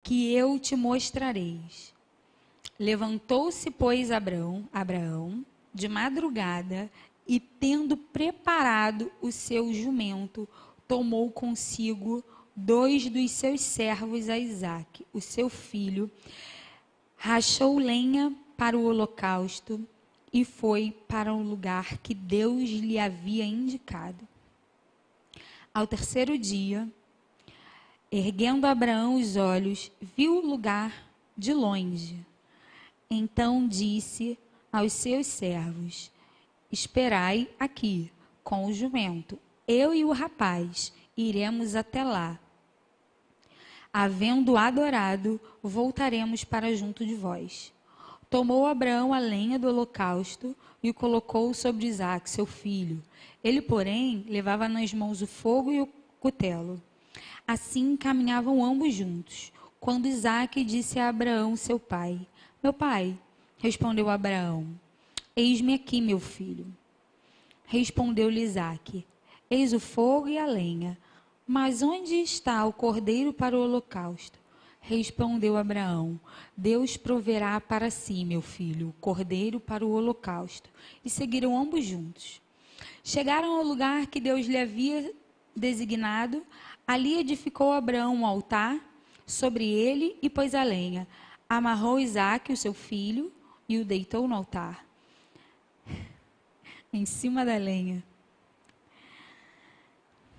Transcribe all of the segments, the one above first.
que eu te mostrareis. Levantou-se, pois, Abraão, de madrugada, e tendo preparado o seu jumento, tomou consigo 2 dos seus servos a Isaque, o seu filho, rachou lenha para o holocausto e foi para o lugar que Deus lhe havia indicado. Ao terceiro dia, erguendo Abraão os olhos, viu o lugar de longe. Então disse aos seus servos: esperai aqui com o jumento, eu e o rapaz iremos até lá. Havendo adorado, voltaremos para junto de vós. Tomou Abraão a lenha do holocausto e o colocou sobre Isaque, seu filho. Ele, porém, levava nas mãos o fogo e o cutelo. Assim caminhavam ambos juntos. Quando Isaque disse a Abraão, seu pai: meu pai, respondeu Abraão: eis-me aqui, meu filho. Respondeu-lhe Isaque: eis o fogo e a lenha, mas onde está o cordeiro para o holocausto? Respondeu Abraão: Deus proverá para si, meu filho, o cordeiro para o holocausto. E seguiram ambos juntos. Chegaram ao lugar que Deus lhe havia designado. Ali edificou Abraão um altar sobre ele e pôs a lenha. Amarrou Isaque, o seu filho, e o deitou no altar, em cima da lenha.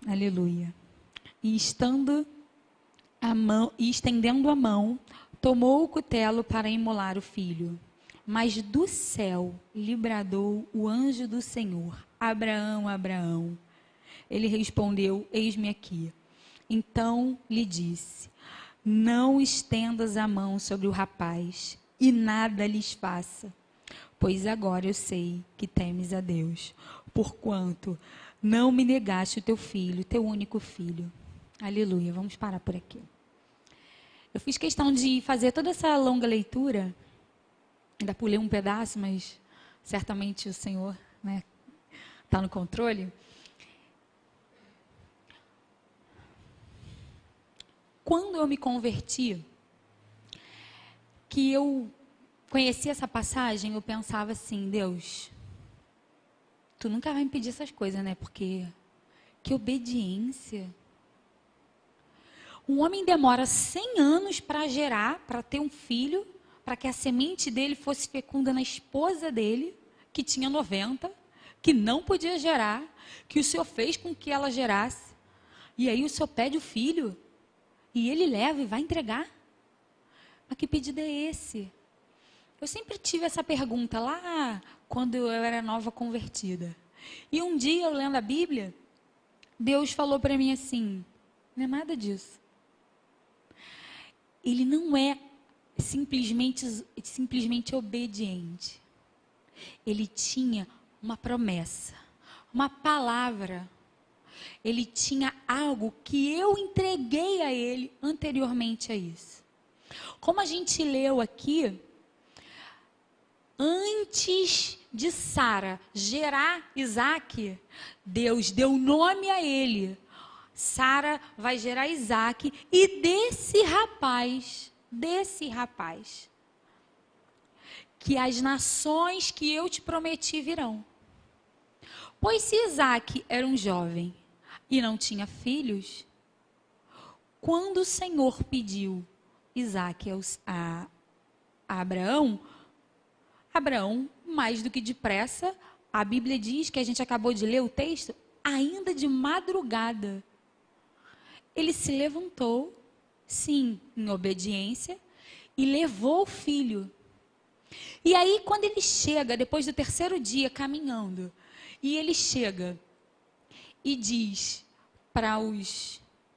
Aleluia. E estendendo a mão, tomou o cutelo para imolar o filho. Mas do céu lhe bradou o anjo do Senhor: Abraão, Abraão. Ele respondeu: eis-me aqui. Então lhe disse: não estendas a mão sobre o rapaz, e nada lhes faça, pois agora eu sei que temes a Deus, porquanto não me negaste o teu filho, teu único filho. Aleluia. Vamos parar por aqui. Eu fiz questão de fazer toda essa longa leitura. Ainda pulei um pedaço, mas certamente o Senhor, né, está no controle. Quando eu me converti, que eu conheci essa passagem, eu pensava assim: Deus, tu nunca vai me pedir essas coisas, né? Porque que obediência. Um homem demora 100 anos para gerar, para ter um filho, para que a semente dele fosse fecunda na esposa dele, que tinha 90, que não podia gerar, que o Senhor fez com que ela gerasse. E aí o Senhor pede o filho, e ele leva e vai entregar. Mas que pedido é esse? Eu sempre tive essa pergunta lá quando eu era nova convertida. E um dia, eu lendo a Bíblia, Deus falou para mim assim: não é nada disso. Ele não é simplesmente obediente. Ele tinha uma promessa, uma palavra. Ele tinha algo que eu entreguei a ele anteriormente a isso. Como a gente leu aqui, antes de Sara gerar Isaque, Deus deu nome a ele. Sara vai gerar Isaque, e desse rapaz, que as nações que eu te prometi virão. Pois se Isaque era um jovem e não tinha filhos, quando o Senhor pediu Isaque a Abraão, mais do que depressa, a Bíblia diz, que a gente acabou de ler o texto, ainda de madrugada, ele se levantou, sim, em obediência, e levou o filho. E aí, quando ele chega, depois do terceiro dia caminhando, e ele chega e diz para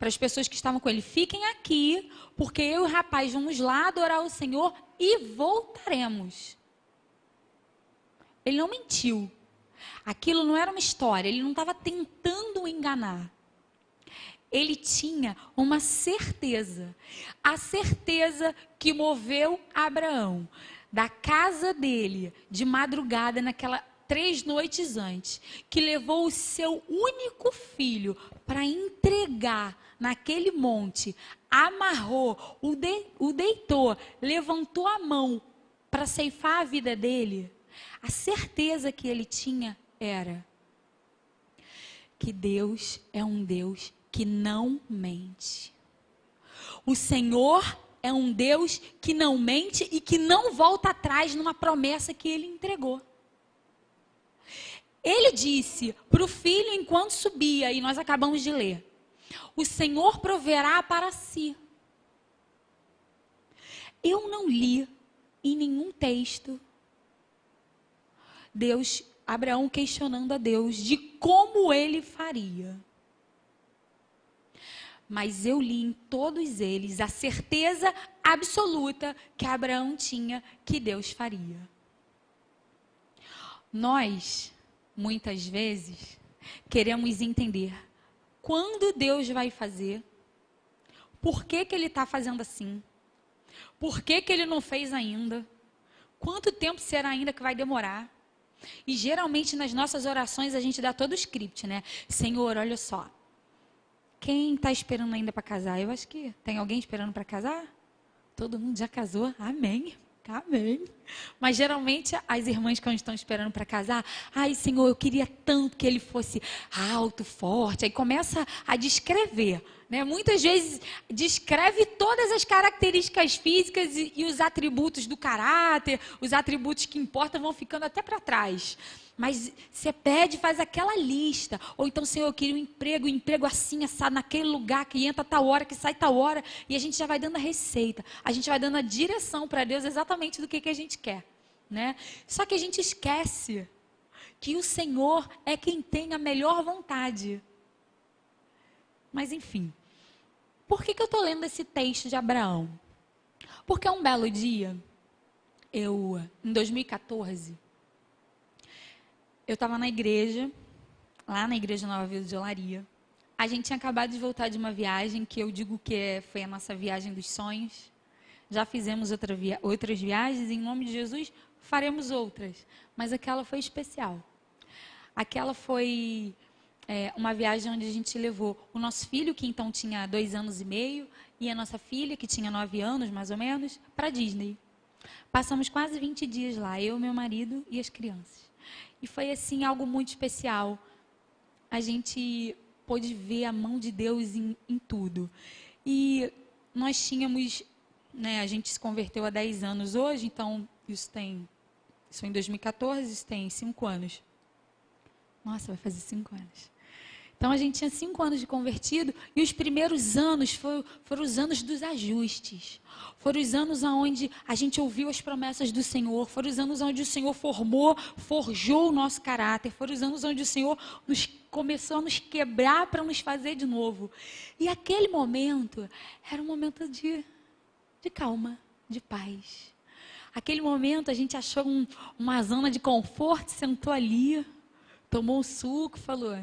as pessoas que estavam com ele: fiquem aqui, porque eu e o rapaz vamos lá adorar o Senhor e voltaremos. Ele não mentiu. Aquilo não era uma história, ele não estava tentando enganar. Ele tinha uma certeza, a certeza que moveu Abraão da casa dele de madrugada, 3 noites antes, que levou o seu único filho para entregar naquele monte amarrou, o deitou, levantou a mão para ceifar a vida dele, a certeza que ele tinha era que Deus é um Deus que não mente. O Senhor é um Deus que não mente e que não volta atrás numa promessa que ele entregou. Ele disse para o filho enquanto subia, e nós acabamos de ler: o Senhor proverá para si. Eu não li em nenhum texto Abraão questionando a Deus de como ele faria. Mas eu li em todos eles a certeza absoluta que Abraão tinha que Deus faria. Nós, muitas vezes, queremos entender quando Deus vai fazer, por que ele está fazendo assim, por que ele não fez ainda, quanto tempo será ainda que vai demorar. E geralmente nas nossas orações a gente dá todo o script, né? Senhor, olha só, quem está esperando ainda para casar? Eu acho que tem alguém esperando para casar? Todo mundo já casou? Amém. Amém. Mas geralmente as irmãs quando estão esperando para casar, ai Senhor, eu queria tanto que ele fosse alto, forte. Aí começa a descrever, né? Muitas vezes descreve todas as características físicas e os atributos do caráter, os atributos que importam vão ficando até para trás. Mas você pede, faz aquela lista. Ou então, Senhor, eu queria um emprego assim, assado, naquele lugar, que entra tal hora, que sai tal hora. E a gente já vai dando a receita. A gente vai dando a direção para Deus exatamente do que a gente quer, né? Só que a gente esquece que o Senhor é quem tem a melhor vontade. Mas, enfim. Por que eu estou lendo esse texto de Abraão? Porque um belo dia, em 2014... eu estava na igreja, lá na Igreja Nova Vida de Olaria. A gente tinha acabado de voltar de uma viagem, que eu digo que foi a nossa viagem dos sonhos. Já fizemos outras viagens, em nome de Jesus, faremos outras. Mas aquela foi especial. Aquela foi uma viagem onde a gente levou o nosso filho, que então tinha 2 anos e meio, e a nossa filha, que tinha 9 anos, mais ou menos, para a Disney. Passamos quase 20 dias lá, eu, meu marido e as crianças. E foi assim algo muito especial. A gente pôde ver a mão de Deus em tudo. E nós tínhamos, né, a gente se converteu há 10 anos hoje, então isso foi em 2014, isso tem 5 anos. Nossa, vai fazer 5 anos. Então a gente tinha 5 anos de convertido e os primeiros anos foram os anos dos ajustes. Foram os anos onde a gente ouviu as promessas do Senhor. Foram os anos onde o Senhor forjou o nosso caráter. Foram os anos onde o Senhor começou a nos quebrar para nos fazer de novo. E aquele momento era um momento de calma, de paz. Aquele momento a gente achou uma zona de conforto, sentou ali, tomou um suco, falou: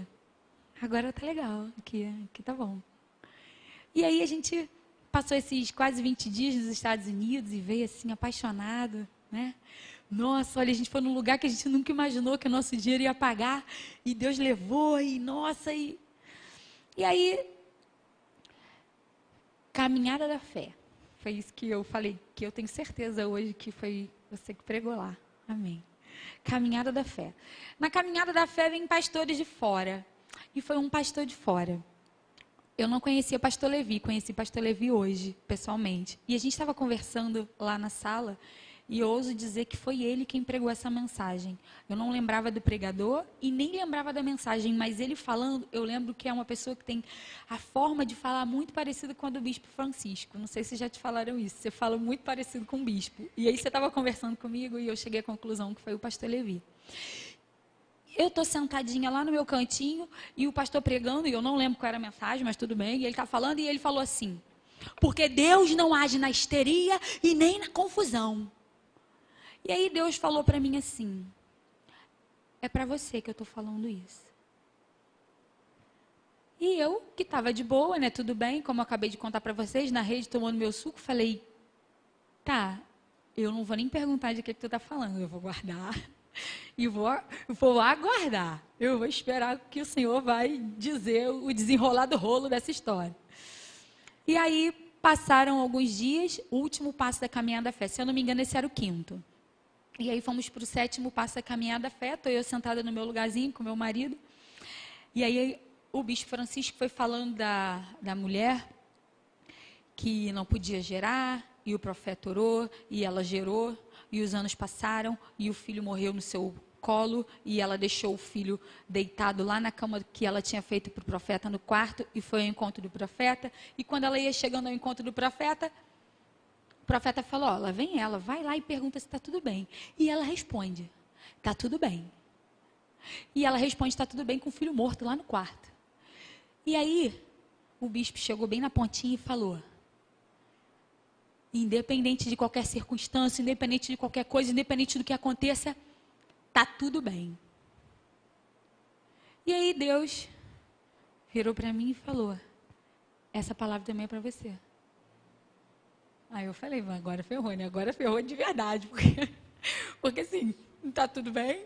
agora tá legal, aqui tá bom. E aí a gente passou esses quase 20 dias nos Estados Unidos e veio assim apaixonado, né? Nossa, olha, a gente foi num lugar que a gente nunca imaginou que o nosso dinheiro ia pagar, e Deus levou, e nossa, e aí, caminhada da fé. Foi isso que eu falei, que eu tenho certeza hoje que foi você que pregou lá. Amém. Caminhada da fé. Na caminhada da fé vem pastores de fora. E foi um pastor de fora. Eu não conhecia pastor Levi, conheci pastor Levi hoje, pessoalmente. E a gente estava conversando lá na sala, e eu ouso dizer que foi ele quem pregou essa mensagem. Eu não lembrava do pregador e nem lembrava da mensagem, mas ele falando, eu lembro que é uma pessoa que tem a forma de falar muito parecida com a do bispo Francisco. Não sei se já te falaram isso, você fala muito parecido com o bispo. E aí você estava conversando comigo e eu cheguei à conclusão que foi o pastor Levi. Eu estou sentadinha lá no meu cantinho e o pastor pregando, e eu não lembro qual era a mensagem, mas tudo bem. E ele está falando e ele falou assim: porque Deus não age na histeria e nem na confusão. E aí Deus falou para mim assim: é para você que eu estou falando isso. E eu, que estava de boa, né, tudo bem, como eu acabei de contar para vocês, na rede tomando meu suco, falei: tá, eu não vou nem perguntar de que tu está falando, eu vou guardar. E vou aguardar. Eu vou esperar que o Senhor vai dizer o desenrolar do rolo dessa história. E aí, passaram alguns dias, o último passo da caminhada da fé. Se eu não me engano, esse era o 5º. E aí fomos para o 7º passo da caminhada da fé. Estou eu sentada no meu lugarzinho com meu marido. E aí o bispo Francisco foi falando da mulher que não podia gerar, e o profeta orou, e ela gerou, e os anos passaram, e o filho morreu no seu colo, e ela deixou o filho deitado lá na cama que ela tinha feito para o profeta no quarto, e foi ao encontro do profeta, e quando ela ia chegando ao encontro do profeta, o profeta falou, ó, lá vem ela, vai lá e pergunta se está tudo bem. E ela responde, está tudo bem. E ela responde, está tudo bem, com o filho morto lá no quarto. E aí, o bispo chegou bem na pontinha e falou, independente de qualquer circunstância, independente de qualquer coisa, independente do que aconteça, tá tudo bem. E aí Deus virou para mim e falou, essa palavra também é para você. Aí eu falei, agora ferrou, né? Agora ferrou de verdade, porque assim, não tá tudo bem.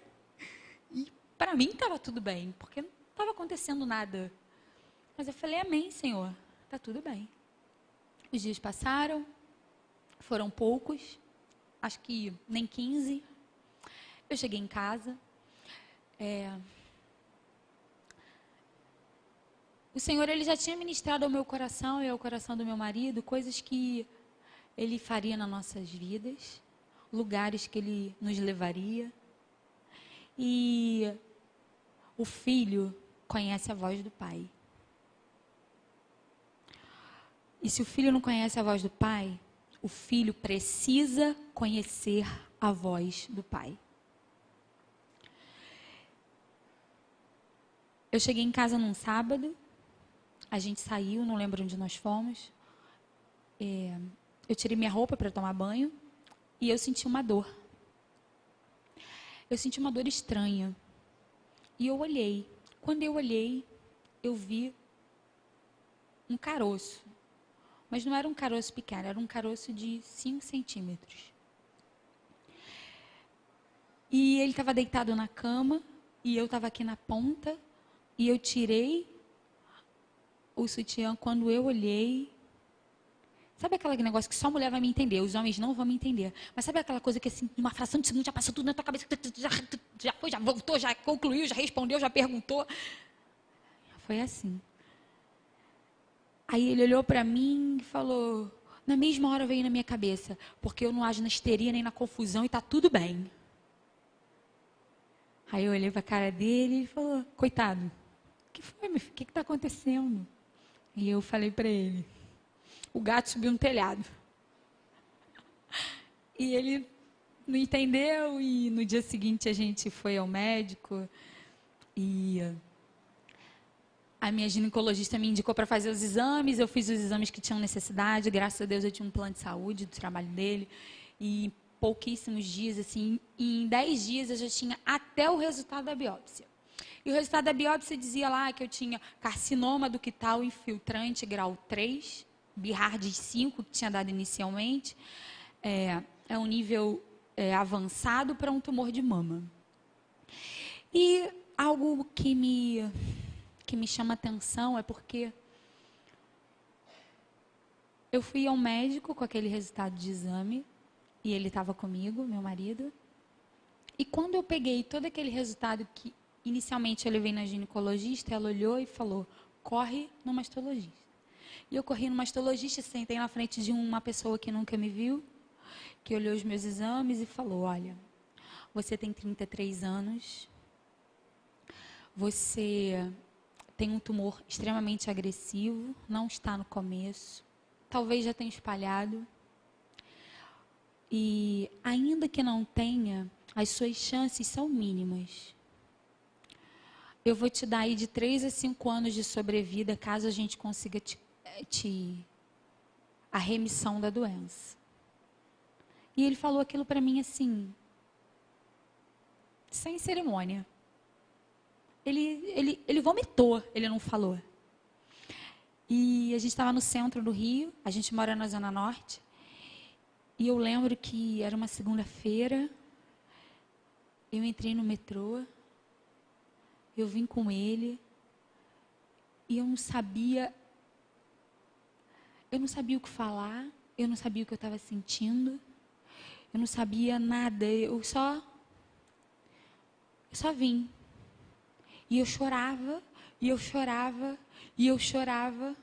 E para mim estava tudo bem, porque não estava acontecendo nada. Mas eu falei, amém, Senhor, tá tudo bem. Os dias passaram, foram poucos, acho que nem 15. Eu cheguei em casa. O Senhor, Ele já tinha ministrado ao meu coração e ao coração do meu marido coisas que Ele faria nas nossas vidas, lugares que Ele nos levaria. E o filho conhece a voz do pai. E se o filho não conhece a voz do pai, o filho precisa conhecer a voz do pai. Eu cheguei em casa num sábado, a gente saiu, não lembro onde nós fomos. Eu tirei minha roupa para tomar banho e eu senti uma dor. Eu senti uma dor estranha. E eu olhei. Quando eu olhei, eu vi um caroço. Mas não era um caroço pequeno, era um caroço de 5 centímetros. E ele estava deitado na cama, e eu estava aqui na ponta, e eu tirei o sutiã. Quando eu olhei, sabe aquele negócio que só a mulher vai me entender, os homens não vão me entender. Mas sabe aquela coisa que assim, numa fração de segundo já passou tudo na tua cabeça, já foi, já voltou, já concluiu, já respondeu, já perguntou. Foi assim. Aí ele olhou para mim e falou, na mesma hora veio na minha cabeça, porque eu não ajo na histeria nem na confusão e está tudo bem. Aí eu olhei para a cara dele e falou, coitado, o que foi, meu filho? O que está acontecendo? E eu falei para ele, o gato subiu no telhado. E ele não entendeu, e no dia seguinte a gente foi ao médico, e a minha ginecologista me indicou para fazer os exames, eu fiz os exames que tinham necessidade, graças a Deus eu tinha um plano de saúde do trabalho dele, e em pouquíssimos dias, assim, em 10 dias eu já tinha até o resultado da biópsia. E o resultado da biópsia dizia lá que eu tinha carcinoma ductal infiltrante grau 3, Bihardis 5, que tinha dado inicialmente, é um nível avançado para um tumor de mama. E algo que me chama atenção é porque eu fui ao médico com aquele resultado de exame, e ele estava comigo, meu marido, e quando eu peguei todo aquele resultado que inicialmente eu levei na ginecologista, ela olhou e falou, corre no mastologista. E eu corri no mastologista, sentei na frente de uma pessoa que nunca me viu, que olhou os meus exames e falou, olha, você tem 33 anos, você tem um tumor extremamente agressivo, não está no começo, talvez já tenha espalhado, e ainda que não tenha, as suas chances são mínimas. Eu vou te dar aí de 3 a 5 anos de sobrevida, caso a gente consiga a remissão da doença. E ele falou aquilo para mim assim, sem cerimônia. Ele vomitou, ele não falou. E a gente estava no centro do Rio, a gente mora na Zona Norte, e eu lembro que era uma segunda-feira, eu entrei no metrô, eu vim com ele, e eu não sabia, eu não sabia o que falar, eu não sabia o que eu estava sentindo, eu não sabia nada, eu só vim. E eu chorava, e eu chorava, e eu chorava,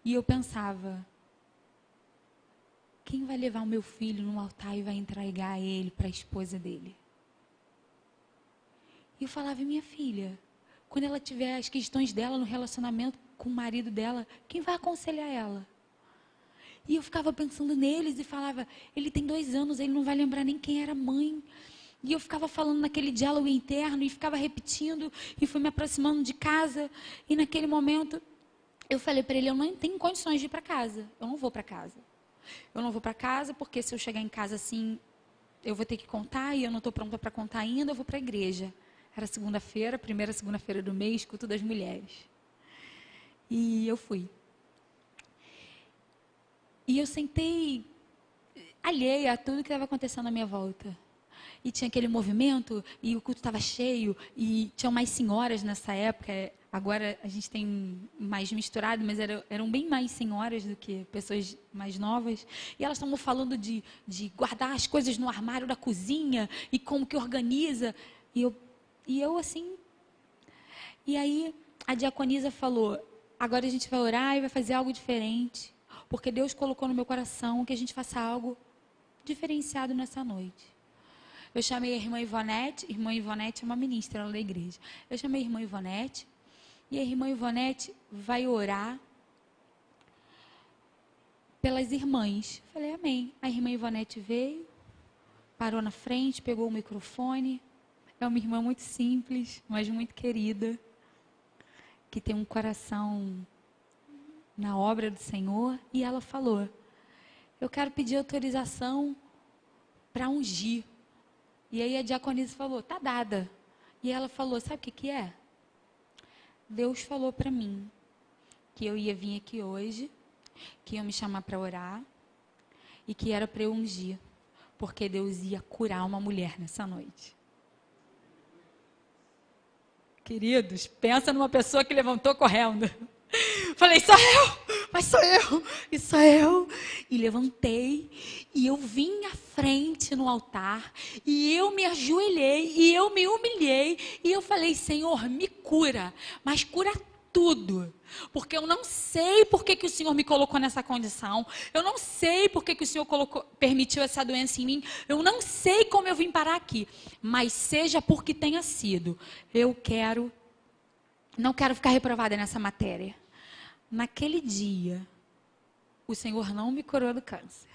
e eu pensava, quem vai levar o meu filho no altar e vai entregar ele para a esposa dele? E eu falava, minha filha, quando ela tiver as questões dela no relacionamento com o marido dela, quem vai aconselhar ela? E eu ficava pensando neles e falava, ele tem 2 anos, ele não vai lembrar nem quem era mãe. E eu ficava falando naquele diálogo interno e ficava repetindo e fui me aproximando de casa. E naquele momento eu falei para ele, eu não tenho condições de ir para casa, eu não vou para casa. Eu não vou para casa porque se eu chegar em casa assim, eu vou ter que contar e eu não estou pronta para contar ainda, eu vou para a igreja. Era segunda-feira, primeira segunda-feira do mês, culto das mulheres. E eu fui. E eu sentei alheia a tudo que estava acontecendo à minha volta. E tinha aquele movimento, e o culto estava cheio, e tinham mais senhoras nessa época. Agora a gente tem mais misturado, mas eram bem mais senhoras do que pessoas mais novas. E elas estavam falando de guardar as coisas no armário da cozinha, e como que organiza. E eu assim... E aí a diaconisa falou, agora a gente vai orar e vai fazer algo diferente. Porque Deus colocou no meu coração que a gente faça algo diferenciado nessa noite. Eu chamei a irmã Ivonete é uma ministra lá da igreja. Eu chamei a irmã Ivonete, e a irmã Ivonete vai orar pelas irmãs. Falei, amém. A irmã Ivonete veio, parou na frente, pegou o microfone. É uma irmã muito simples, mas muito querida, que tem um coração na obra do Senhor, e ela falou, eu quero pedir autorização para ungir. E aí a diaconisa falou, tá dada. E ela falou, sabe o que é? Deus falou para mim que eu ia vir aqui hoje, que ia me chamar para orar, e que era para eu ungir, porque Deus ia curar uma mulher nessa noite. Queridos, pensa numa pessoa que levantou correndo. Falei, sou eu, mas sou eu, e sou eu. E levantei, e eu vim à frente no altar, e eu me ajoelhei, e eu me humilhei, e eu falei, Senhor, me cura, mas cura tudo. Porque eu não sei por que o Senhor me colocou nessa condição, eu não sei por que o Senhor permitiu essa doença em mim, eu não sei como eu vim parar aqui, mas seja porque tenha sido, não quero ficar reprovada nessa matéria. Naquele dia, o Senhor não me curou do câncer.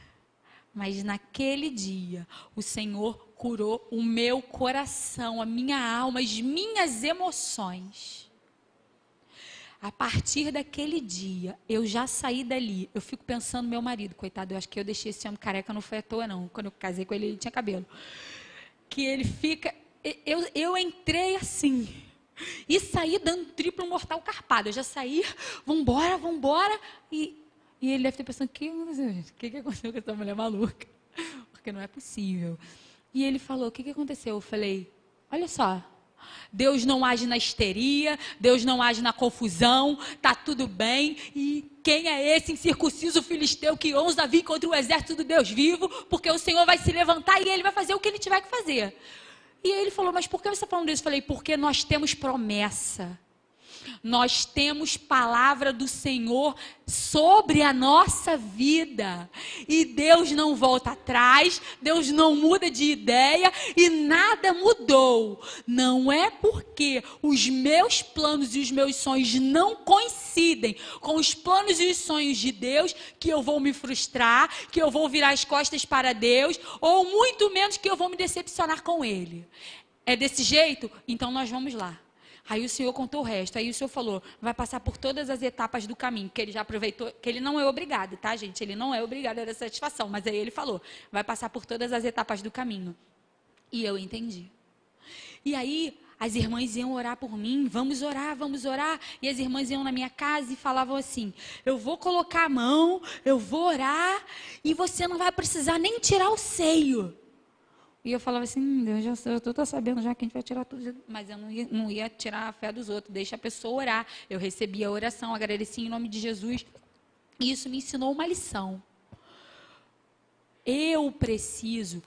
Mas naquele dia, o Senhor curou o meu coração, a minha alma, as minhas emoções. A partir daquele dia, eu já saí dali. Eu fico pensando no meu marido, coitado, eu acho que eu deixei esse homem careca, não foi à toa não. Quando eu casei com ele, ele tinha cabelo. Que ele fica... Eu entrei assim... E saí dando triplo mortal carpado. Eu já saí, vambora. E ele deve ter pensado, o que aconteceu com essa mulher maluca? Porque não é possível. E ele falou, o que aconteceu? Eu falei, olha só, Deus não age na histeria, Deus não age na confusão, tá tudo bem. E quem é esse incircunciso filisteu que ousa vir contra o exército do Deus vivo? Porque o Senhor vai se levantar e ele vai fazer o que ele tiver que fazer. E aí ele falou, mas por que você está falando isso? Eu falei, porque nós temos promessa. Nós temos palavra do Senhor sobre a nossa vida. E Deus não volta atrás, Deus não muda de ideia e nada mudou. Não é porque os meus planos e os meus sonhos não coincidem com os planos e os sonhos de Deus que eu vou me frustrar, que eu vou virar as costas para Deus, ou muito menos que eu vou me decepcionar com Ele. É desse jeito? Então nós vamos lá. Aí o Senhor contou o resto. Aí o Senhor falou, vai passar por todas as etapas do caminho, que ele já aproveitou, que ele não é obrigado, tá, gente? Ele não é obrigado a dar satisfação, mas aí ele falou, vai passar por todas as etapas do caminho. E eu entendi. E aí as irmãs iam orar por mim, vamos orar. E as irmãs iam na minha casa e falavam assim, eu vou colocar a mão, eu vou orar, e você não vai precisar nem tirar o seio. E eu falava assim, Deus, eu estou sabendo já que a gente vai tirar tudo. Mas eu não ia tirar a fé dos outros, deixa a pessoa orar. Eu recebia a oração, agradeci em nome de Jesus. E isso me ensinou uma lição.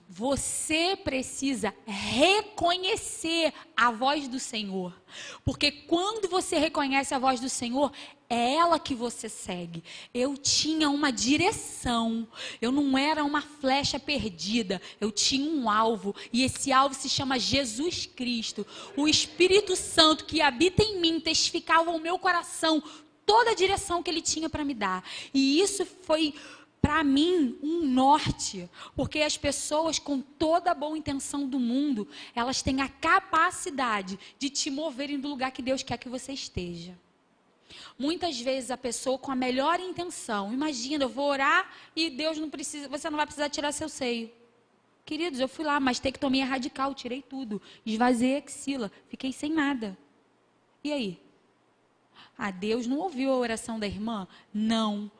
Você precisa reconhecer a voz do Senhor. Porque quando você reconhece a voz do Senhor, é ela que você segue. Eu tinha uma direção, eu não era uma flecha perdida, eu tinha um alvo, e esse alvo se chama Jesus Cristo. O Espírito Santo que habita em mim testificava ao meu coração toda a direção que ele tinha para me dar. E isso foi, para mim, um norte, porque as pessoas, com toda a boa intenção do mundo, elas têm a capacidade de te moverem do lugar que Deus quer que você esteja. Muitas vezes a pessoa com a melhor intenção, imagina, eu vou orar e Deus não precisa, você não vai precisar tirar seu seio. Queridos, eu fui lá, mas tectomia radical, tirei tudo, esvaziei a axila, fiquei sem nada. E aí? Deus não ouviu a oração da irmã? Não.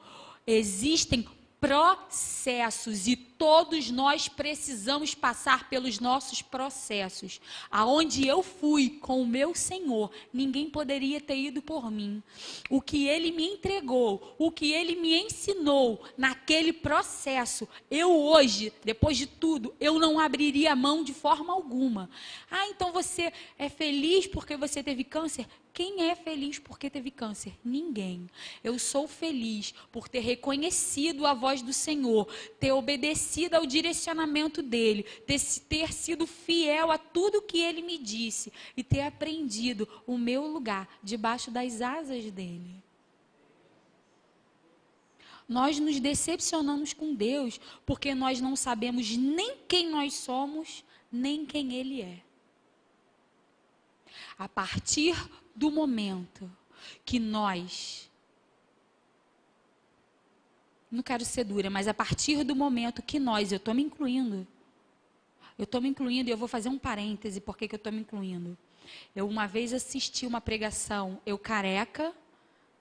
Existem processos e todos nós precisamos passar pelos nossos processos. Aonde eu fui com o meu Senhor, ninguém poderia ter ido por mim. O que Ele me entregou, o que Ele me ensinou naquele processo, eu hoje, depois de tudo, eu não abriria mão de forma alguma. Então você é feliz porque você teve câncer? Quem é feliz porque teve câncer? Ninguém. Eu sou feliz por ter reconhecido a voz do Senhor, ter obedecido ao direcionamento dEle, ter sido fiel a tudo que Ele me disse e ter aprendido o meu lugar debaixo das asas dEle. Nós nos decepcionamos com Deus porque nós não sabemos nem quem nós somos, nem quem Ele é. A partir do momento que nós, não quero ser dura, mas a partir do momento que nós, eu estou me incluindo e eu vou fazer um parêntese, por que eu estou me incluindo. Eu uma vez assisti uma pregação, eu careca,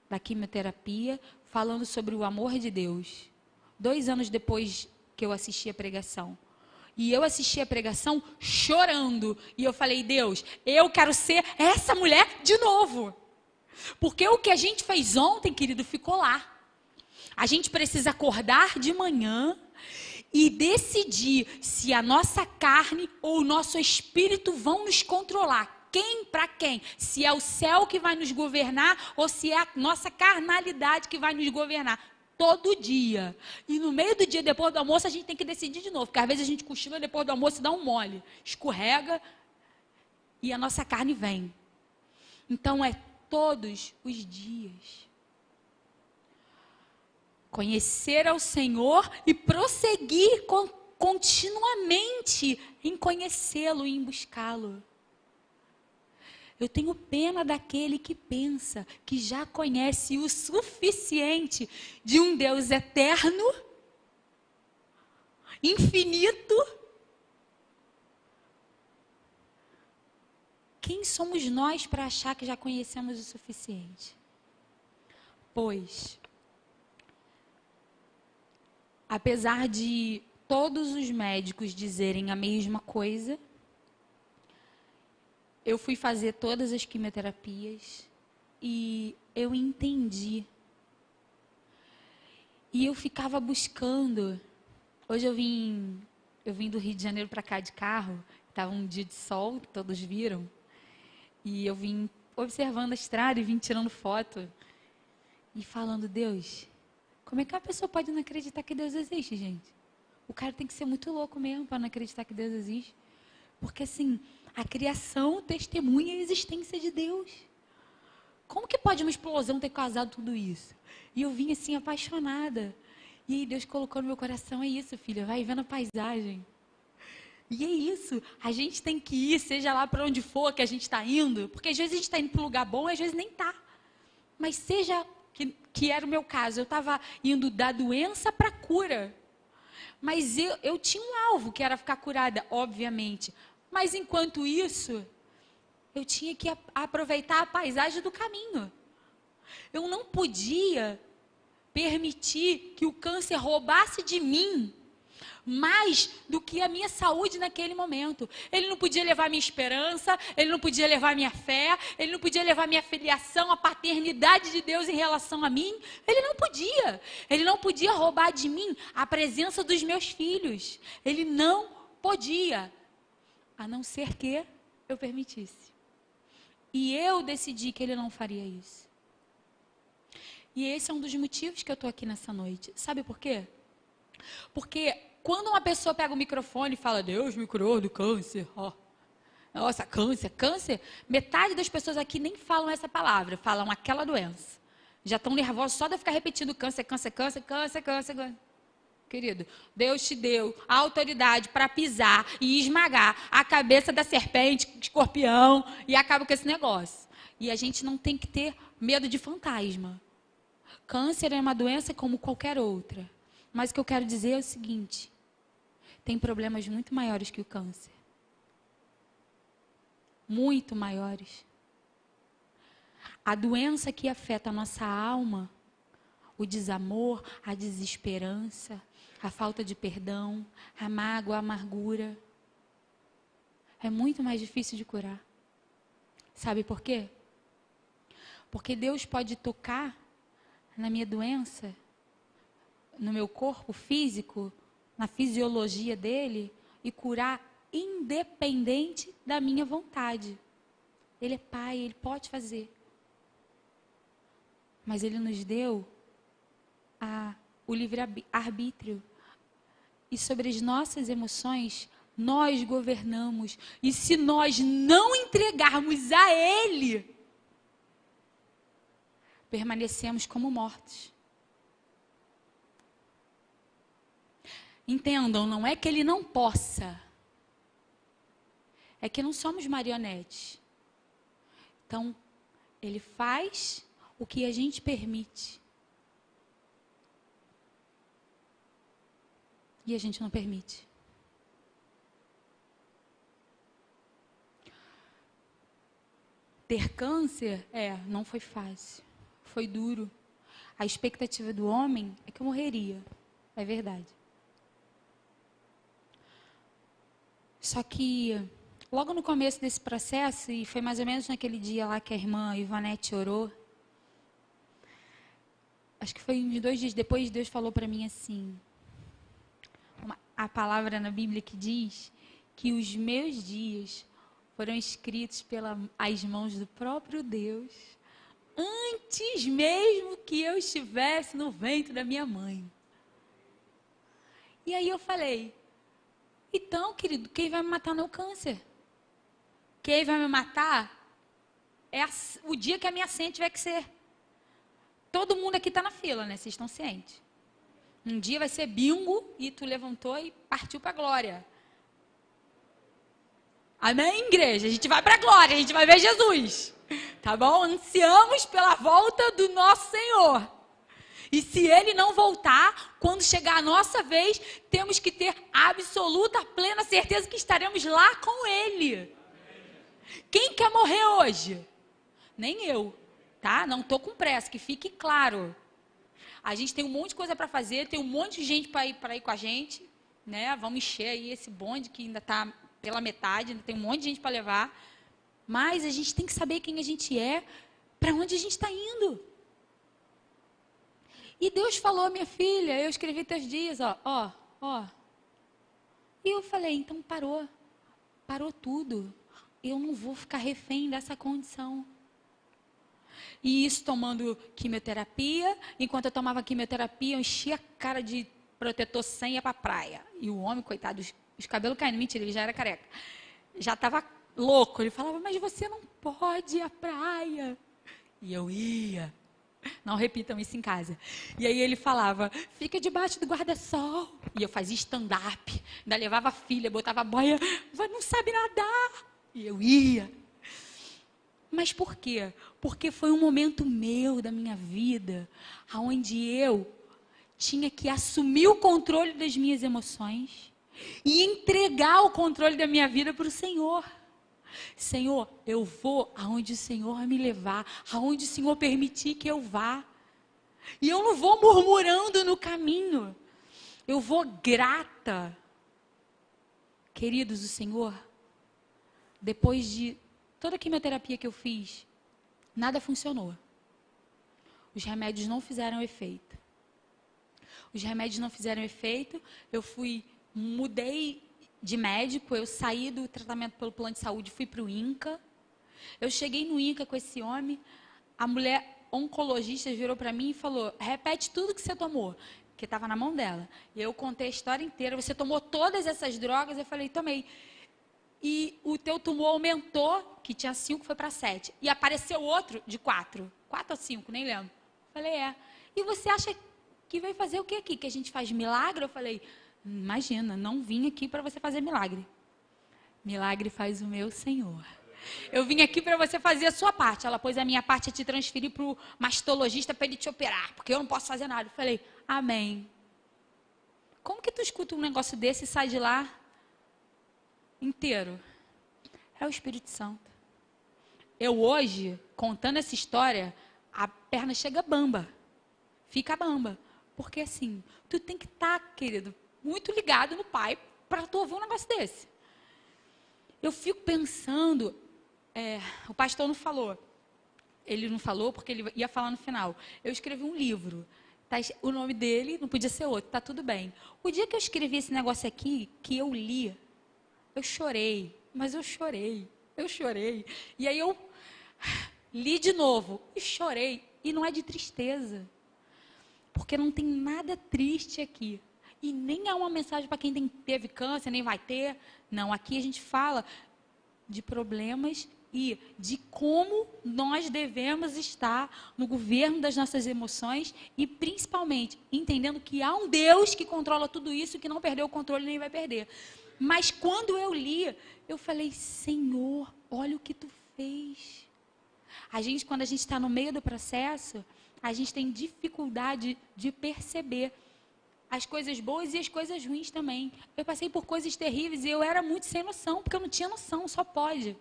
da quimioterapia, falando sobre o amor de Deus. 2 anos depois que eu assisti a pregação. E eu assisti a pregação chorando. E eu falei, Deus, eu quero ser essa mulher de novo. Porque o que a gente fez ontem, querido, ficou lá. A gente precisa acordar de manhã e decidir se a nossa carne ou o nosso espírito vão nos controlar. Quem para quem? Se é o céu que vai nos governar ou se é a nossa carnalidade que vai nos governar. Todo dia. E no meio do dia, depois do almoço, a gente tem que decidir de novo. Porque às vezes a gente cochila depois do almoço e dá um mole. Escorrega e a nossa carne vem. Então é todos os dias. Conhecer ao Senhor e prosseguir continuamente em conhecê-lo e em buscá-lo. Eu tenho pena daquele que pensa que já conhece o suficiente de um Deus eterno, infinito. Quem somos nós para achar que já conhecemos o suficiente? Pois, apesar de todos os médicos dizerem a mesma coisa, eu fui fazer todas as quimioterapias e eu entendi. E eu ficava buscando. Hoje eu vim do Rio de Janeiro para cá de carro. Estava um dia de sol, todos viram. E eu vim observando a estrada e vim tirando foto. E falando, Deus, como é que a pessoa pode não acreditar que Deus existe, gente? O cara tem que ser muito louco mesmo para não acreditar que Deus existe. Porque assim, a criação testemunha a existência de Deus. Como que pode uma explosão ter causado tudo isso? E eu vim assim, apaixonada. E aí Deus colocou no meu coração, é isso, filha, vai vendo a paisagem. E é isso, a gente tem que ir, seja lá para onde for que a gente está indo, porque às vezes a gente está indo para um lugar bom, às vezes nem está. Mas seja, que era o meu caso, eu estava indo da doença para a cura. Mas eu tinha um alvo, que era ficar curada, obviamente. Mas enquanto isso, eu tinha que aproveitar a paisagem do caminho. Eu não podia permitir que o câncer roubasse de mim mais do que a minha saúde naquele momento. Ele não podia levar minha esperança, ele não podia levar minha fé, ele não podia levar minha filiação, a paternidade de Deus em relação a mim. Ele não podia. Ele não podia roubar de mim a presença dos meus filhos. Ele não podia, a não ser que eu permitisse. E eu decidi que ele não faria isso. E esse é um dos motivos que eu estou aqui nessa noite. Sabe por quê? Porque quando uma pessoa pega o microfone e fala, Deus me curou do câncer, nossa, câncer, metade das pessoas aqui nem falam essa palavra, falam aquela doença. Já estão nervosos só de eu ficar repetindo câncer. Querido, Deus te deu a autoridade para pisar e esmagar a cabeça da serpente, escorpião, e acaba com esse negócio. E a gente não tem que ter medo de fantasma. Câncer é uma doença como qualquer outra. Mas o que eu quero dizer é o seguinte: tem problemas muito maiores que o câncer. Muito maiores. A doença que afeta a nossa alma, o desamor, a desesperança, a falta de perdão, a mágoa, a amargura, é muito mais difícil de curar. Sabe por quê? Porque Deus pode tocar na minha doença, no meu corpo físico, na fisiologia dele, e curar independente da minha vontade. Ele é Pai, Ele pode fazer. Mas Ele nos deu o livre-arbítrio. E sobre as nossas emoções, nós governamos. E se nós não entregarmos a Ele, permanecemos como mortos. Entendam, não é que Ele não possa. É que não somos marionetes. Então, Ele faz o que a gente permite. E a gente não permite. Ter câncer, não foi fácil. Foi duro. A expectativa do homem é que eu morreria. É verdade. Só que, logo no começo desse processo, e foi mais ou menos naquele dia lá que a irmã Ivanete orou, acho que foi uns 2 dias depois, Deus falou para mim assim, a palavra na Bíblia que diz que os meus dias foram escritos pelas mãos do próprio Deus, antes mesmo que eu estivesse no ventre da minha mãe. E aí eu falei, então, querido, quem vai me matar não é o câncer. Quem vai me matar é o dia que a minha senha tiver que ser. Todo mundo aqui está na fila, né? Vocês estão cientes. Um dia vai ser bingo e tu levantou e partiu para a glória. Amém, igreja? A gente vai para a glória, a gente vai ver Jesus. Tá bom? Ansiamos pela volta do nosso Senhor. E se Ele não voltar, quando chegar a nossa vez, temos que ter absoluta, plena certeza que estaremos lá com Ele. Quem quer morrer hoje? Nem eu, tá? Não estou com pressa, que fique claro. A gente tem um monte de coisa para fazer, tem um monte de gente para ir com a gente, né? Vamos encher aí esse bonde que ainda está pela metade, ainda tem um monte de gente para levar. Mas a gente tem que saber quem a gente é, para onde a gente está indo. E Deus falou, minha filha, eu escrevi teus dias, ó. E eu falei, então parou tudo. Eu não vou ficar refém dessa condição. E isso tomando quimioterapia. Enquanto eu tomava quimioterapia, eu enchia a cara de protetor sem ir para a praia. E o homem, coitado, os cabelos caindo. Mentira, ele já era careca. Já estava louco. Ele falava, mas você não pode ir à praia. E eu ia. Não repitam isso em casa. E aí ele falava, fica debaixo do guarda-sol. E eu fazia stand-up. Ainda levava a filha, botava a boia. Mas não sabe nadar. E eu ia. Mas por quê? Porque foi um momento meu da minha vida, onde eu tinha que assumir o controle das minhas emoções e entregar o controle da minha vida para o Senhor. Senhor, eu vou aonde o Senhor me levar, aonde o Senhor permitir que eu vá. E eu não vou murmurando no caminho. Eu vou grata. Queridos, o Senhor, depois de toda a quimioterapia que eu fiz, nada funcionou. Os remédios não fizeram efeito. Os remédios não fizeram efeito, mudei de médico, eu saí do tratamento pelo plano de saúde, fui para o INCA. Eu cheguei no INCA com esse homem, a mulher oncologista virou para mim e falou, repete tudo que você tomou, que estava na mão dela. E eu contei a história inteira, você tomou todas essas drogas? Eu falei, tomei. E o teu tumor aumentou, que tinha 5, foi para 7. E apareceu outro de 4. 4 ou 5, nem lembro. Eu falei, é. E você acha que veio fazer o que aqui? Que a gente faz milagre? Eu falei, imagina, não vim aqui para você fazer milagre. Milagre faz o meu Senhor. Eu vim aqui para você fazer a sua parte. Ela pôs a minha parte a te transferir para o mastologista para ele te operar, porque eu não posso fazer nada. Eu falei, amém. Como que tu escuta um negócio desse e sai de lá inteiro? É o Espírito Santo. Eu hoje, contando essa história, a perna chega bamba. Fica bamba. Porque assim, tu tem que estar, querido, muito ligado no Pai para tu ouvir um negócio desse. Eu fico pensando, o pastor não falou. Ele não falou porque ele ia falar no final. Eu escrevi um livro. Tá, o nome dele não podia ser outro, tá tudo bem. O dia que eu escrevi esse negócio aqui, que eu li, eu chorei. Mas eu chorei. E aí eu li de novo e chorei. E não é de tristeza. Porque não tem nada triste aqui. E nem é uma mensagem para quem teve câncer, nem vai ter. Não, aqui a gente fala de problemas e de como nós devemos estar no governo das nossas emoções e, principalmente, entendendo que há um Deus que controla tudo isso, que não perdeu o controle nem vai perder. Mas quando eu li, eu falei, Senhor, olha o que tu fez. Quando a gente está no meio do processo, a gente tem dificuldade de perceber as coisas boas e as coisas ruins também. Eu passei por coisas terríveis e eu era muito sem noção, porque eu não tinha noção, só pode.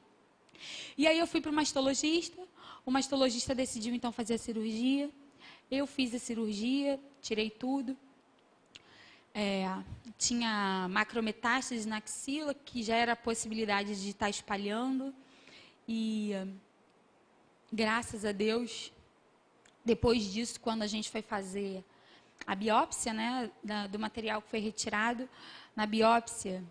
E aí eu fui para o mastologista decidiu então fazer a cirurgia. Eu fiz a cirurgia, tirei tudo. Tinha macrometástases na axila, que já era a possibilidade de estar espalhando. E graças a Deus, depois disso, quando a gente foi fazer a biópsia, né, do material que foi retirado, na biópsia,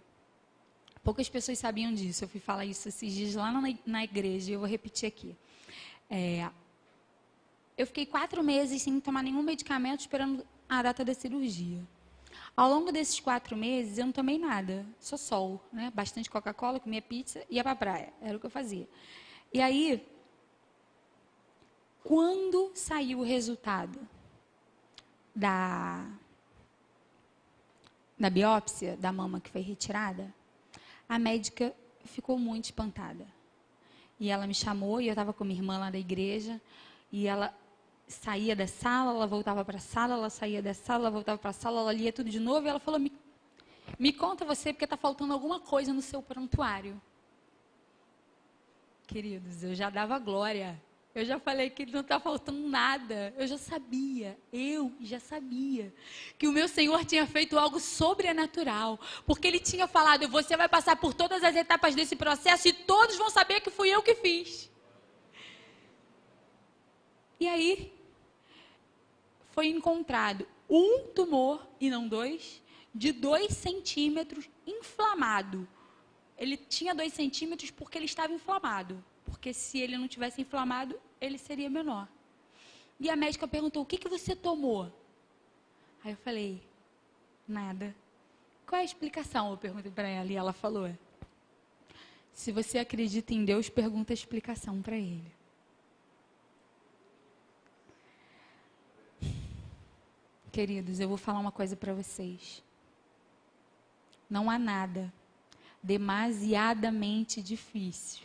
poucas pessoas sabiam disso. Eu fui falar isso esses dias lá na igreja, e eu vou repetir aqui. Eu fiquei 4 meses sem tomar nenhum medicamento, esperando a data da cirurgia. Ao longo desses 4 meses, eu não tomei nada, só sol, né? Bastante Coca-Cola, comia pizza e ia para a praia. Era o que eu fazia. E aí, quando saiu o resultado da biópsia da mama que foi retirada, a médica ficou muito espantada. E ela me chamou, e eu estava com minha irmã lá da igreja, e ela saía da sala, ela voltava para a sala, ela saía da sala, ela voltava para a sala, ela lia tudo de novo, e ela falou, me conta você, porque está faltando alguma coisa no seu prontuário. Queridos, eu já dava glória. Eu já falei que não está faltando nada. Eu já sabia que o meu Senhor tinha feito algo sobrenatural. Porque Ele tinha falado, você vai passar por todas as etapas desse processo e todos vão saber que fui eu que fiz. E aí, foi encontrado um tumor, e não 2, de 2 centímetros inflamado. Ele tinha 2 centímetros porque ele estava inflamado. Porque se ele não tivesse inflamado, ele seria menor. E a médica perguntou, o que você tomou? Aí eu falei, nada. Qual é a explicação? Eu perguntei para ela e ela falou, se você acredita em Deus, pergunta a explicação para Ele. Queridos, eu vou falar uma coisa para vocês. Não há nada demasiadamente difícil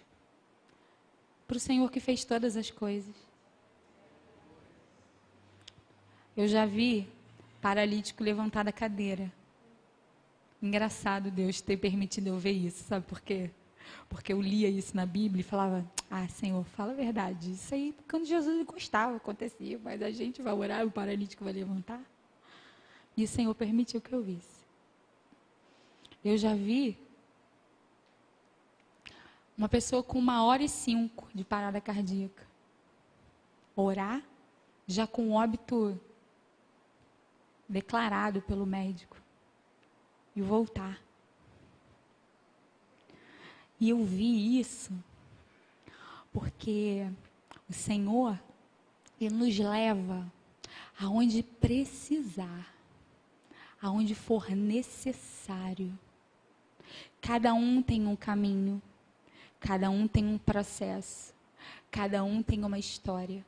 para o Senhor que fez todas as coisas. Eu já vi paralítico levantar da cadeira. Engraçado Deus ter permitido eu ver isso, sabe por quê? Porque eu lia isso na Bíblia e falava, Senhor, fala a verdade. Isso aí, quando Jesus gostava, acontecia, mas a gente vai orar e o paralítico vai levantar. E o Senhor permitiu que eu visse. Eu já vi uma pessoa com 1h05 de parada cardíaca orar, já com óbito declarado pelo médico, e voltar. E eu vi isso porque o Senhor, Ele nos leva aonde precisar, aonde for necessário. Cada um tem um caminho, cada um tem um processo, cada um tem uma história.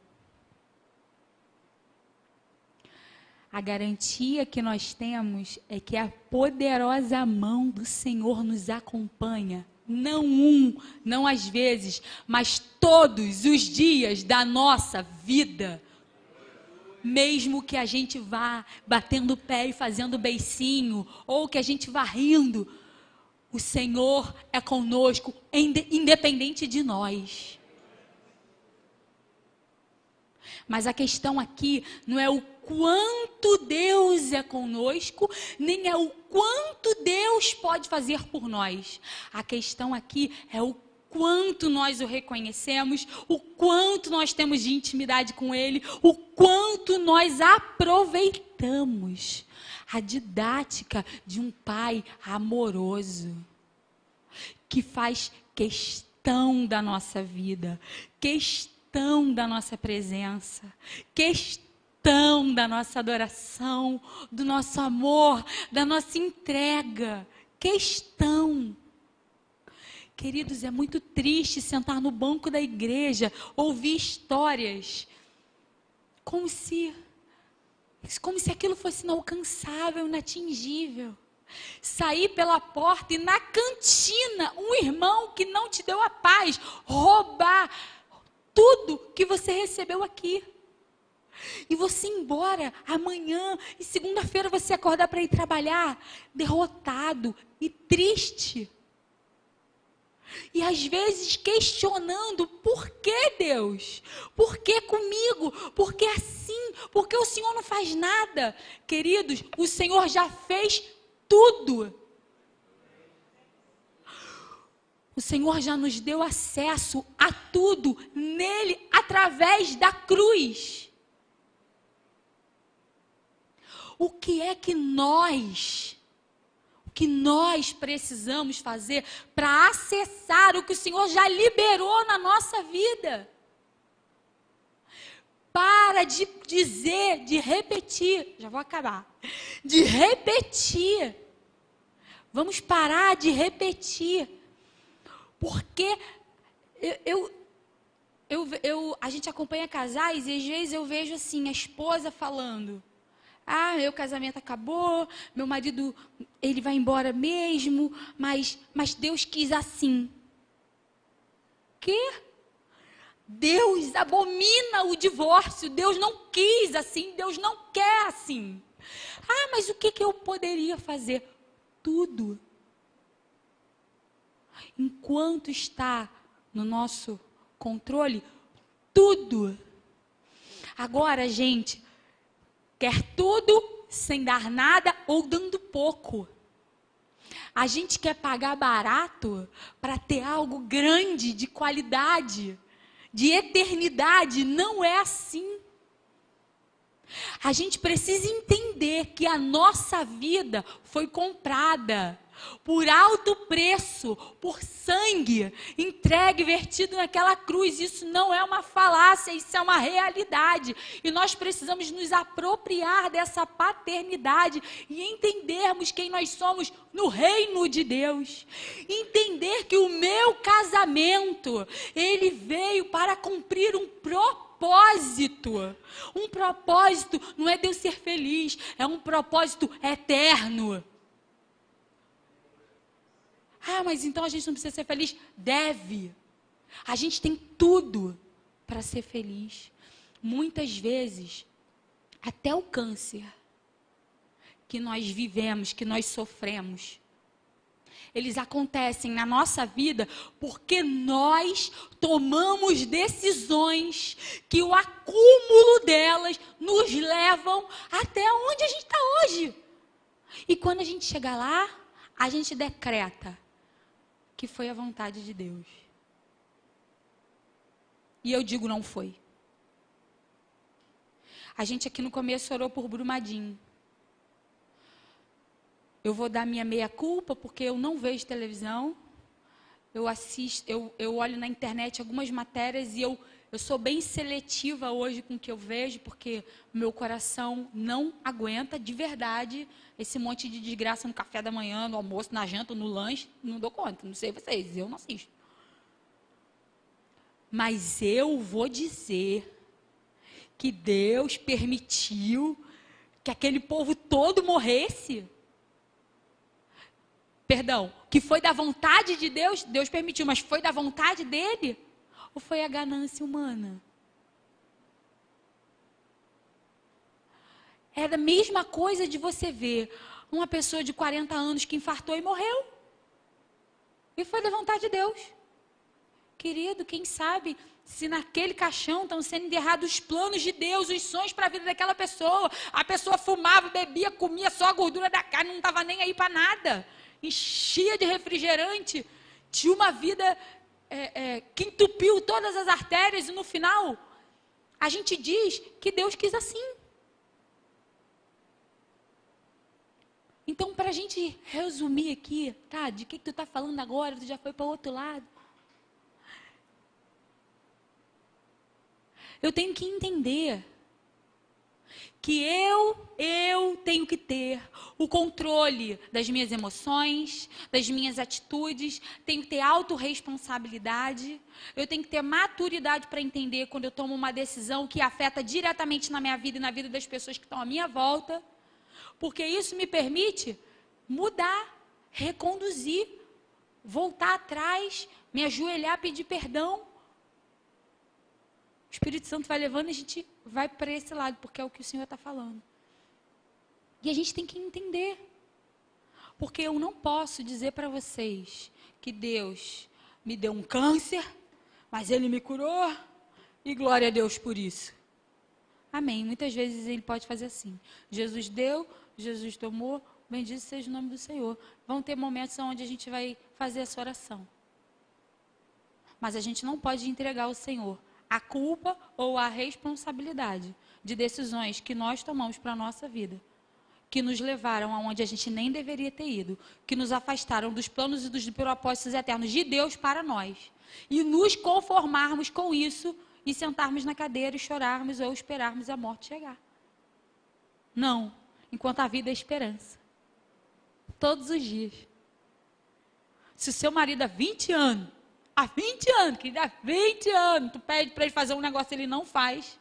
A garantia que nós temos é que a poderosa mão do Senhor nos acompanha. Não às vezes, mas todos os dias da nossa vida. Mesmo que a gente vá batendo o pé e fazendo beicinho, ou que a gente vá rindo, o Senhor é conosco, independente de nós. Mas a questão aqui não é o quanto Deus é conosco, nem é o quanto Deus pode fazer por nós. A questão aqui é o quanto nós o reconhecemos, o quanto nós temos de intimidade com Ele, o quanto nós aproveitamos a didática de um Pai amoroso, que faz questão da nossa vida, questão da nossa presença, questão da nossa adoração, do nosso amor, da nossa entrega. Questão. Queridos, é muito triste sentar no banco da igreja, ouvir histórias, como se aquilo fosse inalcançável, inatingível. Sair pela porta e na cantina, um irmão que não te deu a paz, roubar tudo que você recebeu aqui. E você ir embora amanhã e segunda-feira você acordar para ir trabalhar derrotado e triste. E às vezes questionando, por que Deus? Por que comigo? Por que assim? Por que o Senhor não faz nada? Queridos, o Senhor já fez tudo. O Senhor já nos deu acesso a tudo nele, através da cruz. O que é que nós precisamos fazer para acessar o que o Senhor já liberou na nossa vida? Para de dizer, de repetir, já vou acabar, de repetir. Vamos parar de repetir, porque a gente acompanha casais e às vezes eu vejo assim, a esposa falando: ah, meu casamento acabou, meu marido, ele vai embora mesmo, mas Deus quis assim. Quê? Deus abomina o divórcio, Deus não quis assim, Deus não quer assim. Ah, mas o que eu poderia fazer? Tudo. Enquanto está no nosso controle, tudo. Agora, gente, quer tudo sem dar nada ou dando pouco. A gente quer pagar barato para ter algo grande, de qualidade, de eternidade. Não é assim. A gente precisa entender que a nossa vida foi comprada por alto preço, por sangue, entregue, vertido naquela cruz. Isso não é uma falácia, isso é uma realidade. E nós precisamos nos apropriar dessa paternidade e entendermos quem nós somos no reino de Deus. Entender que o meu casamento, ele veio para cumprir um propósito. Um propósito não é Deus ser feliz, é um propósito eterno. Ah, mas então a gente não precisa ser feliz? Deve. A gente tem tudo para ser feliz. Muitas vezes, até o câncer que nós vivemos, que nós sofremos, eles acontecem na nossa vida porque nós tomamos decisões que o acúmulo delas nos levam até onde a gente está hoje. E quando a gente chegar lá, a gente decreta que foi a vontade de Deus. E eu digo, não foi. A gente aqui no começo orou por Brumadinho. Eu vou dar minha meia-culpa, porque eu não vejo televisão. Eu assisto, eu olho na internet algumas matérias e eu sou bem seletiva hoje com o que eu vejo, porque meu coração não aguenta de verdade esse monte de desgraça no café da manhã, no almoço, na janta, no lanche. Não dou conta, não sei vocês, eu não assisto. Mas eu vou dizer que Deus permitiu que aquele povo todo morresse. Perdão, que foi da vontade de Deus, Deus permitiu, mas foi da vontade dele? Ou foi a ganância humana? É a mesma coisa de você ver uma pessoa de 40 anos que infartou e morreu. E foi da vontade de Deus. Querido, quem sabe se naquele caixão estão sendo enterrados os planos de Deus, os sonhos para a vida daquela pessoa. A pessoa fumava, bebia, comia só a gordura da carne, não estava nem aí para nada. Enchia de refrigerante, tinha uma vida que entupiu todas as artérias e no final a gente diz que Deus quis assim. Então, para a gente resumir aqui, tá? De que tu está falando agora? Tu já foi para o outro lado. Eu tenho que entender que eu tenho que ter o controle das minhas emoções, das minhas atitudes, tenho que ter autorresponsabilidade, eu tenho que ter maturidade para entender quando eu tomo uma decisão que afeta diretamente na minha vida e na vida das pessoas que estão à minha volta, porque isso me permite mudar, reconduzir, voltar atrás, me ajoelhar, pedir perdão. O Espírito Santo vai levando e a gente vai para esse lado, porque é o que o Senhor está falando. E a gente tem que entender. Porque eu não posso dizer para vocês que Deus me deu um câncer, mas Ele me curou, e glória a Deus por isso. Amém. Muitas vezes Ele pode fazer assim. Jesus deu, Jesus tomou, bendito seja o nome do Senhor. Vão ter momentos onde a gente vai fazer essa oração. Mas a gente não pode entregar ao Senhor a culpa ou a responsabilidade de decisões que nós tomamos para a nossa vida, que nos levaram aonde a gente nem deveria ter ido, que nos afastaram dos planos e dos propósitos eternos de Deus para nós, e nos conformarmos com isso e sentarmos na cadeira e chorarmos ou esperarmos a morte chegar. Não, enquanto a vida é esperança. Todos os dias. Se o seu marido há 20 anos, querido, há 20 anos, tu pede para ele fazer um negócio, ele não faz.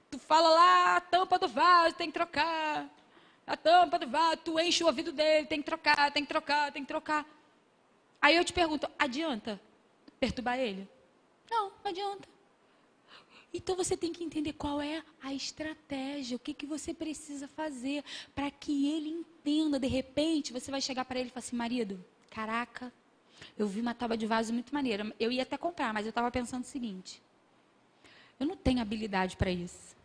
Tu fala lá, a tampa do vaso tem que trocar. A tampa do vaso, tu enche o ouvido dele, tem que trocar, tem que trocar, tem que trocar. Aí eu te pergunto, adianta perturbar ele? Não, não adianta. Então você tem que entender qual é a estratégia, o que você precisa fazer para que ele entenda. De repente, você vai chegar para ele e falar assim, marido, caraca, eu vi uma tábua de vaso muito maneira. Eu ia até comprar, mas eu estava pensando o seguinte. Eu não tenho habilidade para isso.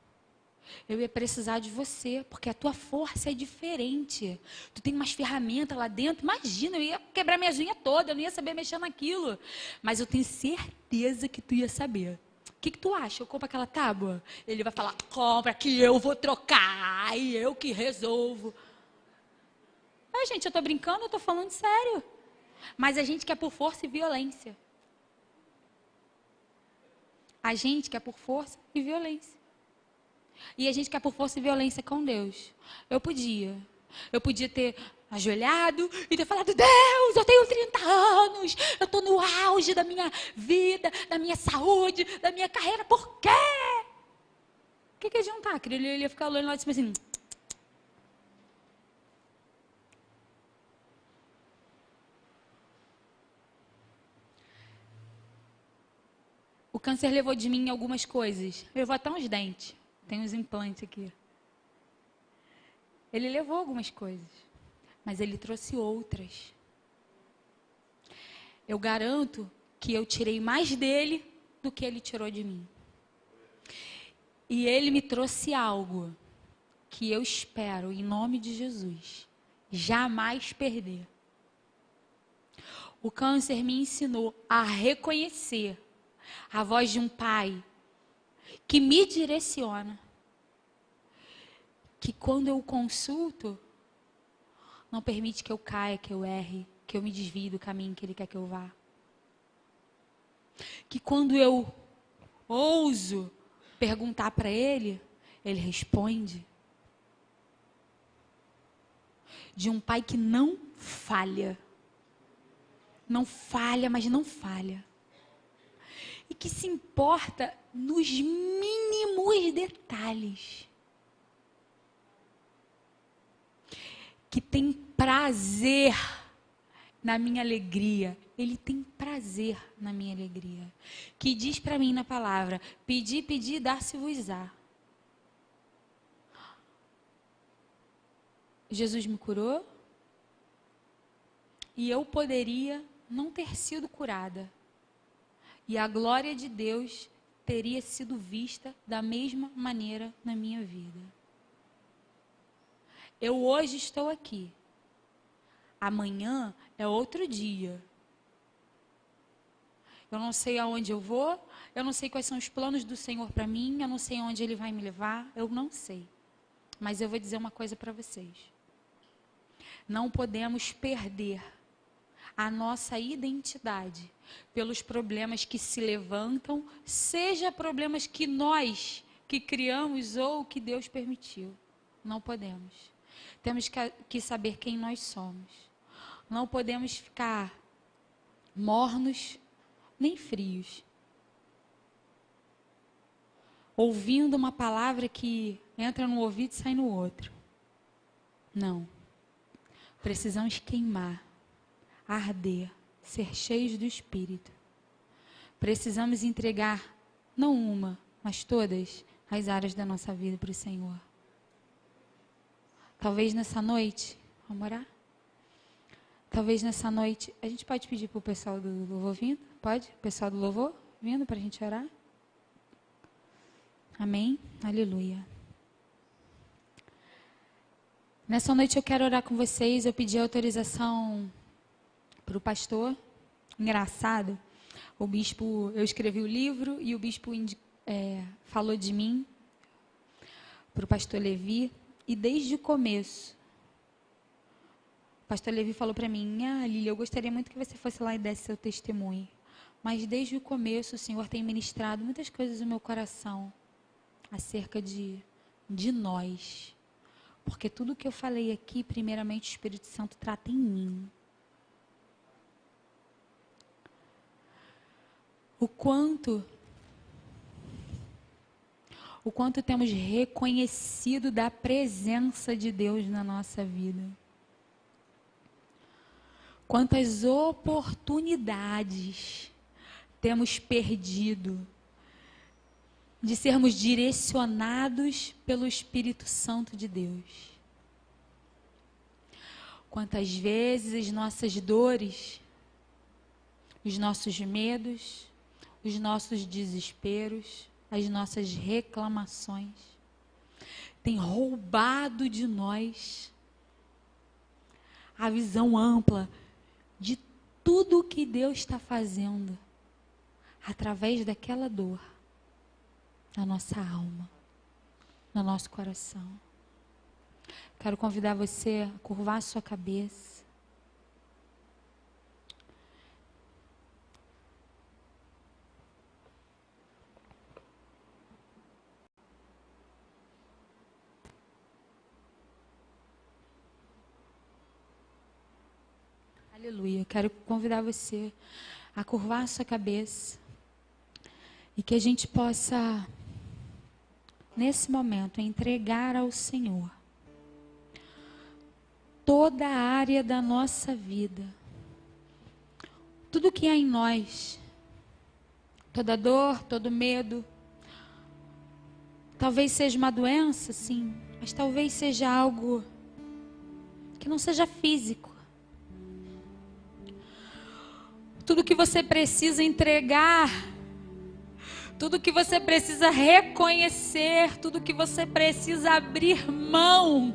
Eu ia precisar de você, porque a tua força é diferente. Tu tem umas ferramentas lá dentro. Imagina, eu ia quebrar minhas unhas todas, eu não ia saber mexer naquilo. Mas eu tenho certeza que tu ia saber. O que tu acha? Eu compro aquela tábua? Ele vai falar, compra que eu vou trocar, e eu que resolvo. Ai, gente, eu estou brincando, eu estou falando sério. Mas a gente quer por força e violência. A gente quer por força e violência. E a gente quer por força e violência com Deus. Eu podia ter ajoelhado e ter falado, Deus, eu tenho 30 anos, eu estou no auge da minha vida, da minha saúde, da minha carreira, por quê? O que ia juntar, querido? Ele ia ficar olhando lá de cima assim. O câncer levou de mim algumas coisas. Levou até uns dentes. Tem uns implantes aqui. Ele levou algumas coisas. Mas ele trouxe outras. Eu garanto que eu tirei mais dele do que ele tirou de mim. E ele me trouxe algo que eu espero, em nome de Jesus, jamais perder. O câncer me ensinou a reconhecer a voz de um pai que me direciona, que quando eu o consulto, não permite que eu caia, que eu erre, que eu me desvie do caminho que Ele quer que eu vá. Que quando eu ouso perguntar para Ele, Ele responde. De um pai que não falha. Não falha, mas não falha. E que se importa nos mínimos detalhes. Que tem prazer na minha alegria. Ele tem prazer na minha alegria. Que diz para mim na palavra: pedi, pedi, dar-se-vos-á. Jesus me curou. E eu poderia não ter sido curada. E a glória de Deus teria sido vista da mesma maneira na minha vida. Eu hoje estou aqui. Amanhã é outro dia. Eu não sei aonde eu vou, eu não sei quais são os planos do Senhor para mim, eu não sei aonde Ele vai me levar, eu não sei. Mas eu vou dizer uma coisa para vocês. Não podemos perder a nossa identidade pelos problemas que se levantam, seja problemas que nós que criamos ou que Deus permitiu. Não podemos. Temos que saber quem nós somos. Não podemos ficar mornos nem frios. Ouvindo uma palavra que entra no ouvido e sai no outro. Não. Precisamos queimar, arder, ser cheios do Espírito. Precisamos entregar, não uma, mas todas as áreas da nossa vida para o Senhor. Talvez nessa noite, vamos orar? Talvez nessa noite, a gente pode pedir para o pessoal do louvor vindo? Pode? O pessoal do louvor vindo para a gente orar? Amém? Aleluia. Nessa noite eu quero orar com vocês. Eu pedi autorização para o pastor. Engraçado, o bispo, eu escrevi o livro e o bispo falou de mim para o pastor Levi. E desde o começo, o pastor Levi falou para mim: Lília, eu gostaria muito que você fosse lá e desse seu testemunho. Mas desde o começo o Senhor tem ministrado muitas coisas no meu coração acerca de nós. Porque tudo que eu falei aqui, primeiramente o Espírito Santo trata em mim. O quanto temos reconhecido da presença de Deus na nossa vida. Quantas oportunidades temos perdido de sermos direcionados pelo Espírito Santo de Deus. Quantas vezes as nossas dores, os nossos medos, os nossos desesperos, as nossas reclamações têm roubado de nós a visão ampla de tudo o que Deus está fazendo através daquela dor na nossa alma, no nosso coração. Quero convidar você a curvar a sua cabeça. Aleluia. Quero convidar você a curvar a sua cabeça e que a gente possa, nesse momento, entregar ao Senhor toda a área da nossa vida, tudo que há em nós, toda dor, todo medo. Talvez seja uma doença, sim, mas talvez seja algo que não seja físico. Tudo que você precisa entregar, tudo que você precisa reconhecer, tudo que você precisa abrir mão.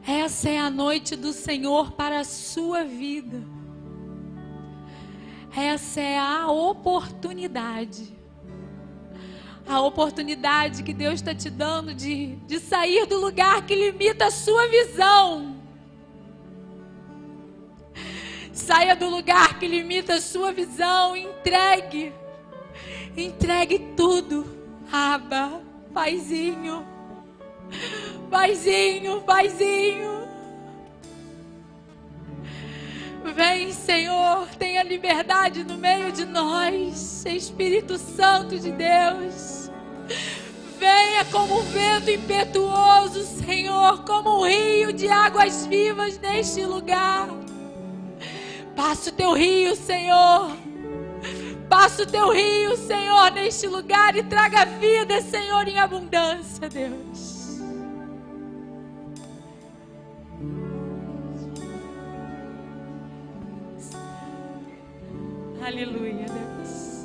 Essa é a noite do Senhor para a sua vida. Essa é a oportunidade. A oportunidade que Deus está te dando de sair do lugar que limita a sua visão. Saia do lugar que limita a sua visão. Entregue tudo. Abba, Paizinho. Paizinho. Vem, Senhor, tenha liberdade no meio de nós, Espírito Santo de Deus. Venha como um vento impetuoso, Senhor, como um rio de águas vivas neste lugar. Passa o teu rio, Senhor. Passa o teu rio, Senhor, neste lugar e traga vida, Senhor, em abundância, Deus. Aleluia, Deus.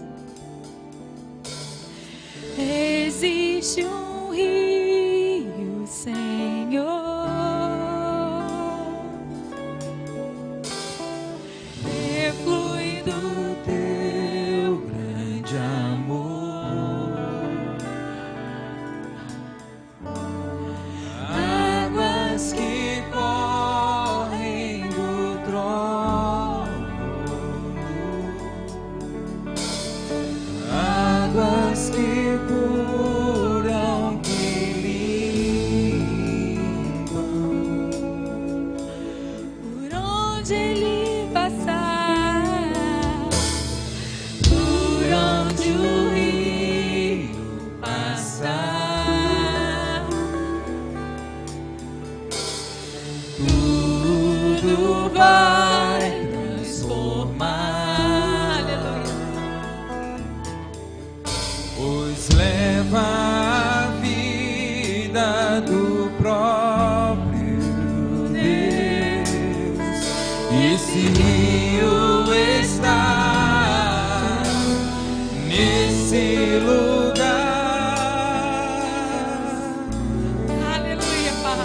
Existe um rio, Senhor, que flui do teu grande amor, águas que correm do trono, águas que curam, que limpam, por onde ele passar, por onde o rio passar, tudo vai transformar. Aleluia. Pois leva a vida do próprio Deus. Esse rio está nesse lugar. Aleluia, Pai.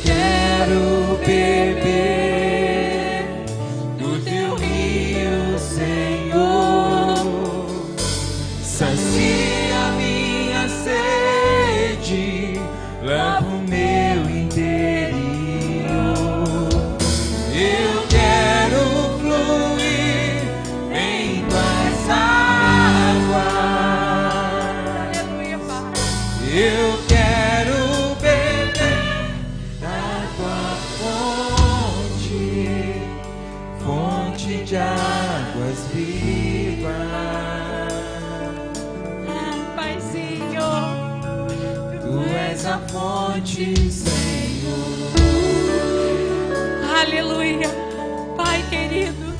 Quero beber do teu rio, Senhor. Sacia minha sede, lava o meu interior. Eu quero fluir em tuas águas. Aleluia, Pai. Eu quero beber da tua fonte de águas vivas. Paizinho, tu és a fonte, Senhor. Aleluia, Pai querido.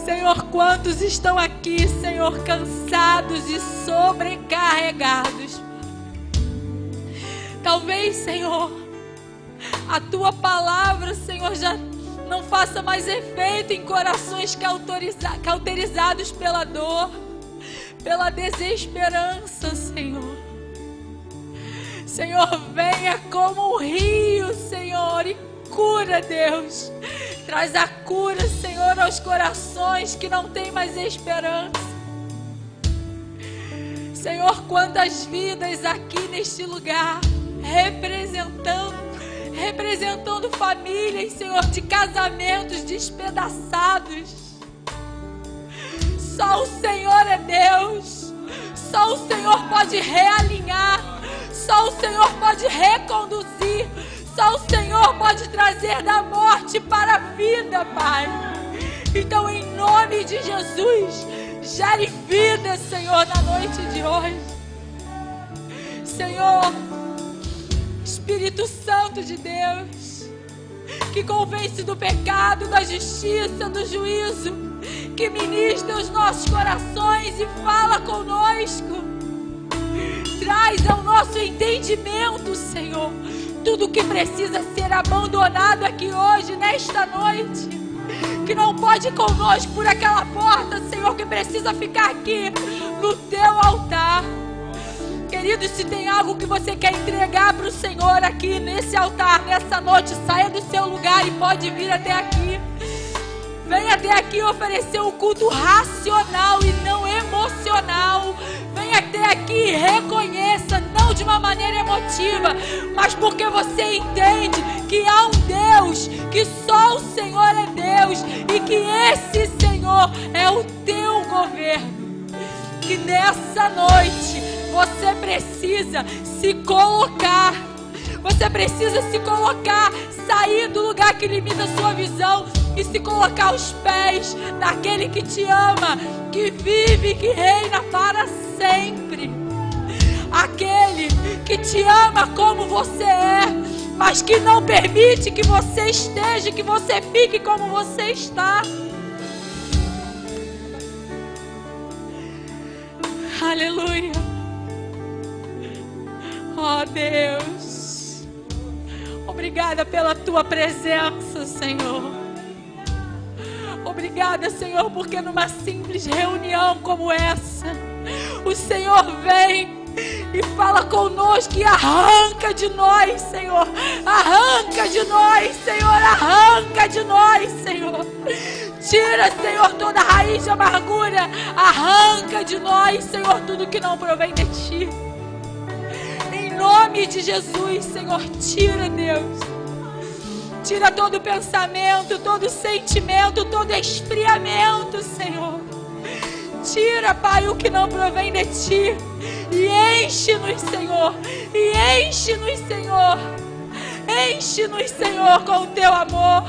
Senhor, quantos estão aqui, Senhor, cansados e sobrecarregados? Talvez, Senhor, a tua palavra, Senhor, já não faça mais efeito em corações cauterizados pela dor, pela desesperança, Senhor. Senhor, venha como um rio, Senhor, e cura, Deus. Traz a cura, Senhor, aos corações que não têm mais esperança. Senhor, quantas vidas aqui neste lugar, representando famílias, Senhor, de casamentos despedaçados. Só o Senhor é Deus. Só o Senhor pode realinhar. Só o Senhor pode reconduzir. Só o Senhor pode trazer da morte para a vida, Pai. Então, em nome de Jesus, gere vida, Senhor, na noite de hoje. Senhor, Espírito Santo de Deus, que convence do pecado, da justiça, do juízo, que ministra os nossos corações e fala conosco. Traz ao nosso entendimento, Senhor, tudo que precisa ser abandonado aqui hoje, nesta noite, que não pode ir conosco por aquela porta, Senhor, que precisa ficar aqui no teu altar. Querido, se tem algo que você quer entregar para o Senhor aqui nesse altar, nessa noite, saia do seu lugar e pode vir até aqui. Venha até aqui oferecer um culto racional e não emocional. Venha até aqui e reconheça, não de uma maneira emotiva, mas porque você entende que há um Deus, que só o Senhor é Deus e que esse Senhor é o teu governo. Que nessa noite você precisa se colocar. Você precisa se colocar, sair do lugar que limita a sua visão e se colocar aos pés daquele que te ama, que vive, que reina para sempre. Aquele que te ama como você é, mas que não permite que você esteja, que você fique como você está. Aleluia. Oh Deus, obrigada pela tua presença, Senhor. Obrigada, Senhor, porque numa simples reunião como essa, o Senhor vem e fala conosco e arranca de nós, Senhor. Arranca de nós, Senhor. Arranca de nós, Senhor. Tira, Senhor, toda a raiz de amargura. Arranca de nós, Senhor, tudo que não provém de Ti. Em nome de Jesus, Senhor, tira, Deus. Tira todo pensamento, todo sentimento, todo esfriamento, Senhor. Tira, Pai, o que não provém de Ti. E enche-nos, Senhor. E enche-nos, Senhor. Enche-nos, Senhor, com o Teu amor.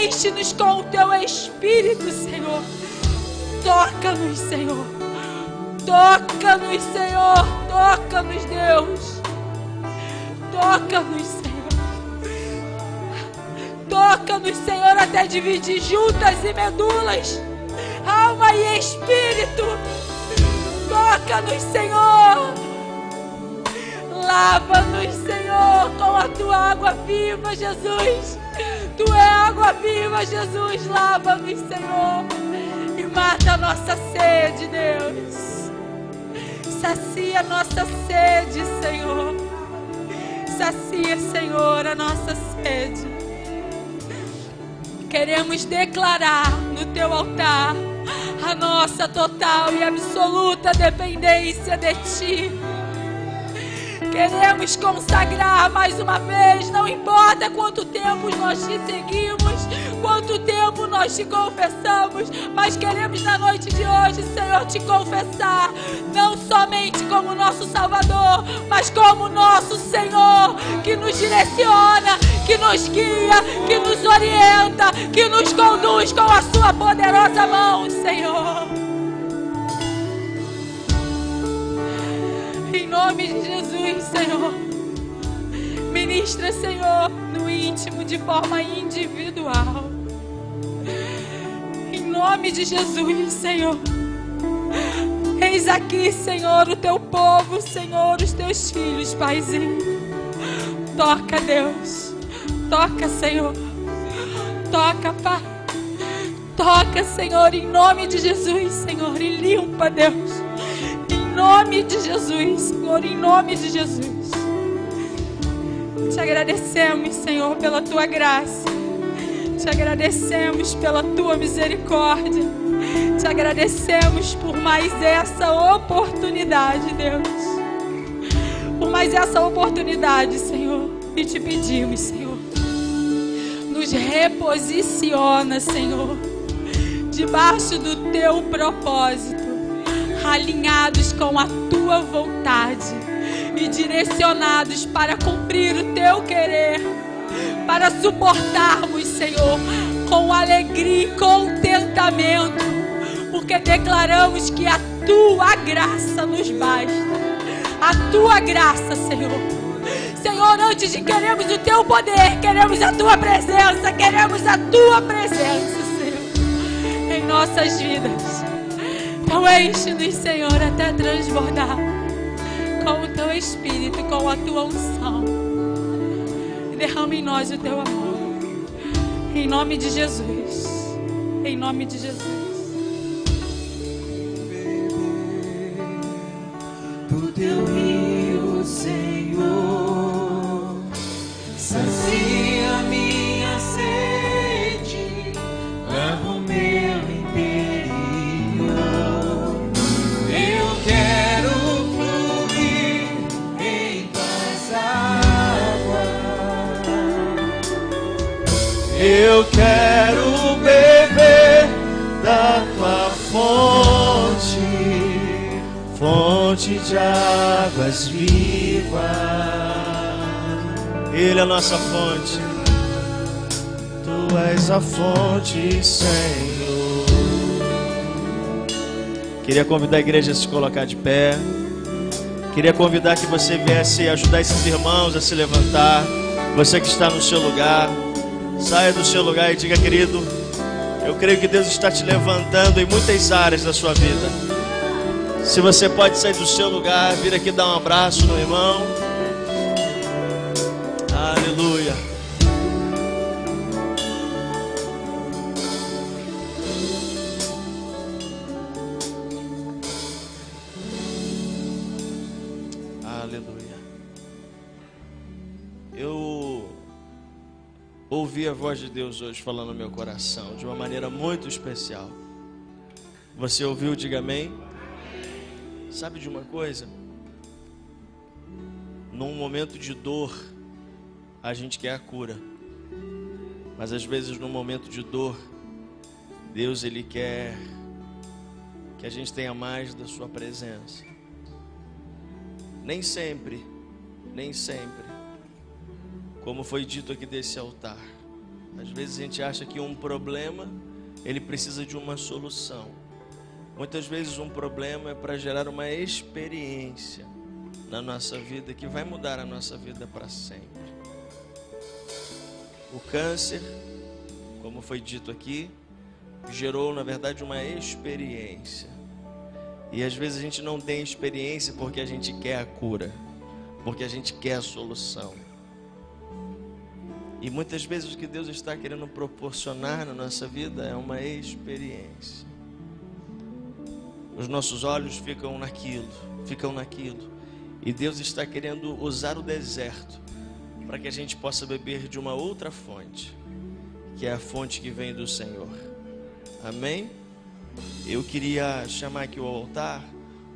Enche-nos com o Teu Espírito, Senhor. Toca-nos, Senhor. Toca-nos, Senhor. Toca-nos, Deus. Toca-nos, Senhor. Toca-nos, Senhor, até dividir juntas e medulas, alma e espírito. Toca-nos, Senhor. Lava-nos, Senhor, com a Tua água viva, Jesus. Tu é água viva, Jesus. Lava-nos, Senhor, e mata a nossa sede, Deus. Sacia a nossa sede, Senhor. Sacia, Senhor, a nossa sede. Queremos declarar no Teu altar a nossa total e absoluta dependência de Ti. Queremos consagrar mais uma vez, não importa quanto tempo nós Te seguimos, quanto tempo nós Te confessamos, mas queremos na noite de hoje, Senhor, Te confessar, não somente como nosso Salvador, mas como nosso Senhor, que nos direciona, que nos guia, que nos orienta, que nos conduz com a Sua poderosa mão, Senhor. Em nome de Jesus, Senhor, ministra, Senhor, no íntimo de forma individual. Em nome de Jesus, Senhor, eis aqui, Senhor, o Teu povo, Senhor, os Teus filhos, Paizinho. Toca, Deus, toca, Senhor, toca, Pai. Toca, Senhor, em nome de Jesus, Senhor, e limpa, Deus. Em nome de Jesus, Senhor, em nome de Jesus. Te agradecemos, Senhor, pela Tua graça. Te agradecemos pela Tua misericórdia. Te agradecemos por mais essa oportunidade, Deus. Por mais essa oportunidade, Senhor. E te pedimos, Senhor, nos reposiciona, Senhor, debaixo do Teu propósito, alinhados com a Tua vontade e direcionados para cumprir o Teu querer, para suportarmos, Senhor, com alegria e contentamento, porque declaramos que a Tua graça nos basta. A Tua graça, Senhor. Senhor, antes de queremos o Teu poder, queremos a Tua presença, queremos a Tua presença, Senhor, em nossas vidas. Então enche-nos, Senhor, até transbordar com o Teu Espírito, com a Tua unção. Derrama em nós o teu amor. Em nome de Jesus. Em nome de Jesus. Do teu rio, Senhor, sacia minha sede, lava o meu interior. Eu quero fluir em tuas águas. Eu quero beber da tua fonte, fonte de águas vivas. Ele é a nossa fonte. Tu és a fonte, Senhor. Queria convidar a igreja a se colocar de pé. Queria convidar que você viesse ajudar esses irmãos a se levantar. Você que está no seu lugar, saia do seu lugar e diga: querido, eu creio que Deus está te levantando em muitas áreas da sua vida. Se você pode sair do seu lugar, vir aqui dar um abraço no irmão. Aleluia. Aleluia. Eu ouvi a voz de Deus hoje falando no meu coração de uma maneira muito especial. Você ouviu? Diga amém. Sabe de uma coisa? Num momento de dor, a gente quer a cura. Mas às vezes no momento de dor, Deus ele quer que a gente tenha mais da sua presença. Nem sempre, como foi dito aqui desse altar. Às vezes a gente acha que um problema, ele precisa de uma solução. Muitas vezes um problema é para gerar uma experiência na nossa vida que vai mudar a nossa vida para sempre. O câncer, como foi dito aqui, gerou na verdade uma experiência. E às vezes a gente não tem experiência porque a gente quer a cura, porque a gente quer a solução. E muitas vezes o que Deus está querendo proporcionar na nossa vida é uma experiência. Os nossos olhos ficam naquilo. E Deus está querendo usar o deserto para que a gente possa beber de uma outra fonte, que é a fonte que vem do Senhor. Amém? Eu queria chamar aqui ao altar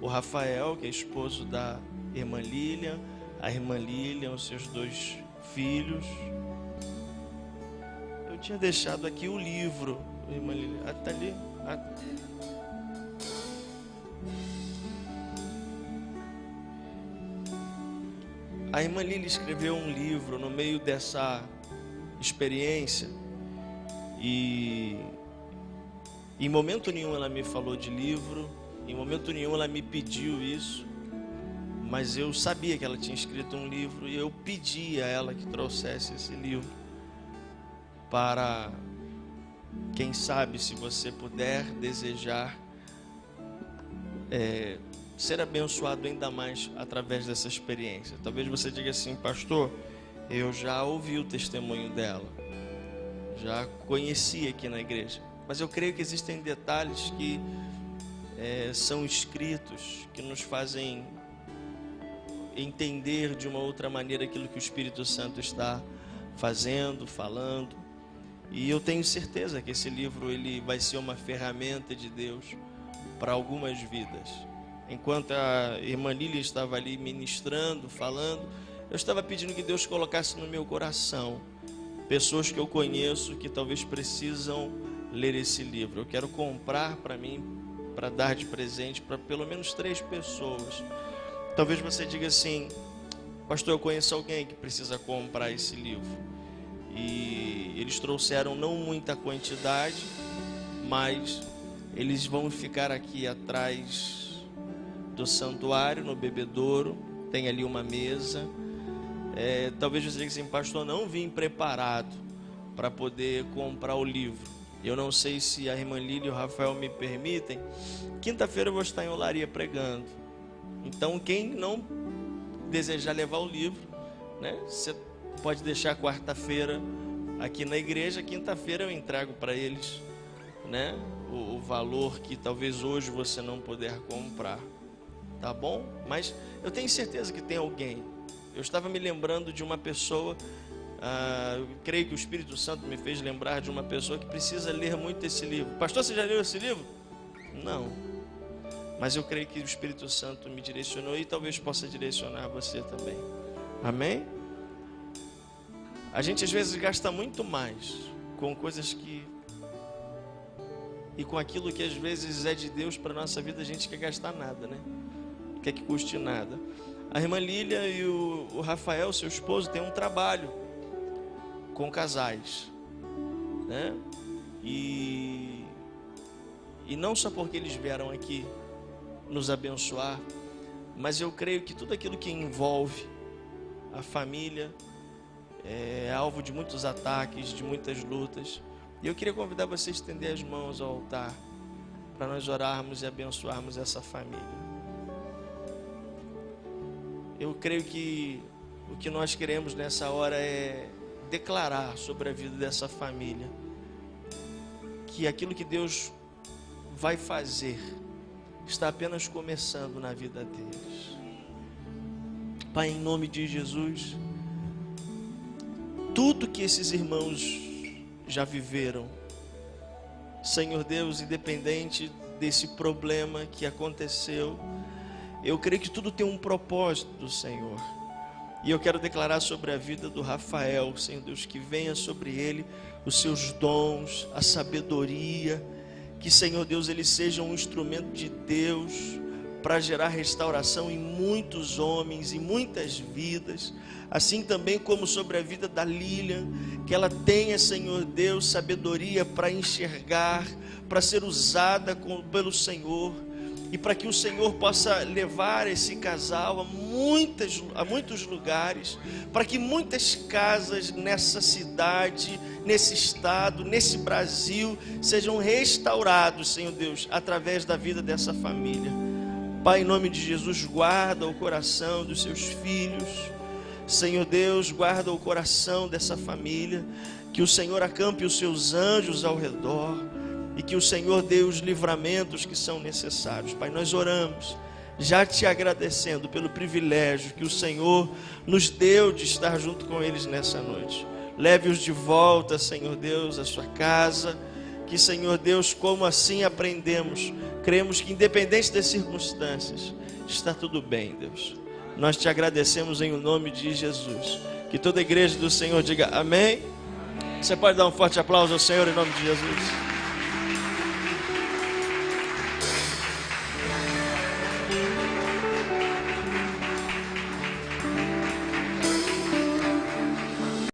o Rafael, que é esposo da irmã Lilian, a irmã Lilian, os seus 2 filhos. Eu tinha deixado aqui o livro, irmã Lilian, está ali. A irmã Lili escreveu um livro no meio dessa experiência e em momento nenhum ela me falou de livro, em momento nenhum ela me pediu isso, mas eu sabia que ela tinha escrito um livro e eu pedi a ela que trouxesse esse livro para, quem sabe, se você puder desejar, ser abençoado ainda mais através dessa experiência. Talvez você diga assim: pastor, eu já ouvi o testemunho dela, já conheci aqui na igreja, mas eu creio que existem detalhes que são escritos, que nos fazem entender de uma outra maneira aquilo que o Espírito Santo está fazendo, falando. E eu tenho certeza que esse livro ele vai ser uma ferramenta de Deus para algumas vidas. Enquanto a irmã Lília estava ali ministrando, falando, eu estava pedindo que Deus colocasse no meu coração pessoas que eu conheço que talvez precisam ler esse livro. Eu quero comprar para mim, para dar de presente para pelo menos 3 pessoas. Talvez você diga assim: pastor, eu conheço alguém que precisa comprar esse livro. E eles trouxeram não muita quantidade, mas eles vão ficar aqui atrás do santuário, no bebedouro. Tem ali uma mesa. Talvez você diga assim: pastor, não vim preparado para poder comprar o livro. Eu não sei se a irmã Lília e o Rafael me permitem. Quinta-feira eu vou estar em Olaria pregando. Então quem não desejar levar o livro, né, você pode deixar quarta-feira aqui na igreja, quinta-feira eu entrego para eles, né, o valor que talvez hoje você não puder comprar, tá bom? Mas eu tenho certeza que tem alguém. Eu estava me lembrando de uma pessoa, eu creio que o Espírito Santo me fez lembrar de uma pessoa que precisa ler muito esse livro. Pastor, você já leu esse livro? Não. Mas eu creio que o Espírito Santo me direcionou e talvez possa direcionar você também. Amém? A gente às vezes gasta muito mais com coisas e com aquilo que às vezes é de Deus para a nossa vida, a gente quer gastar nada, né? Quer que custe nada. A irmã Lília e o Rafael, seu esposo, têm um trabalho com casais, né? E não só porque eles vieram aqui nos abençoar, mas eu creio que tudo aquilo que envolve a família é alvo de muitos ataques, de muitas lutas. E eu queria convidar você a estender as mãos ao altar para nós orarmos e abençoarmos essa família. Eu creio que o que nós queremos nessa hora é declarar sobre a vida dessa família que aquilo que Deus vai fazer está apenas começando na vida deles. Pai, em nome de Jesus, tudo que esses irmãos já viveram, Senhor Deus, independente desse problema que aconteceu, eu creio que tudo tem um propósito, Senhor. E eu quero declarar sobre a vida do Rafael, Senhor Deus, que venha sobre ele os seus dons, a sabedoria, que, Senhor Deus, ele seja um instrumento de Deus para gerar restauração em muitos homens, em muitas vidas, assim também como sobre a vida da Lilian, que ela tenha, Senhor Deus, sabedoria para enxergar, para ser usada pelo Senhor, e para que o Senhor possa levar esse casal a muitos lugares, para que muitas casas nessa cidade, nesse estado, nesse Brasil, sejam restaurados, Senhor Deus, através da vida dessa família. Pai, em nome de Jesus, guarda o coração dos seus filhos. Senhor Deus, guarda o coração dessa família, que o Senhor acampe os seus anjos ao redor, e que o Senhor dê os livramentos que são necessários. Pai, nós oramos, já te agradecendo pelo privilégio que o Senhor nos deu de estar junto com eles nessa noite. Leve-os de volta, Senhor Deus, à sua casa, que, Senhor Deus, como assim aprendemos, cremos que independente das circunstâncias, está tudo bem, Deus. Nós te agradecemos em nome de Jesus. Que toda a igreja do Senhor diga amém. Você pode dar um forte aplauso ao Senhor em nome de Jesus.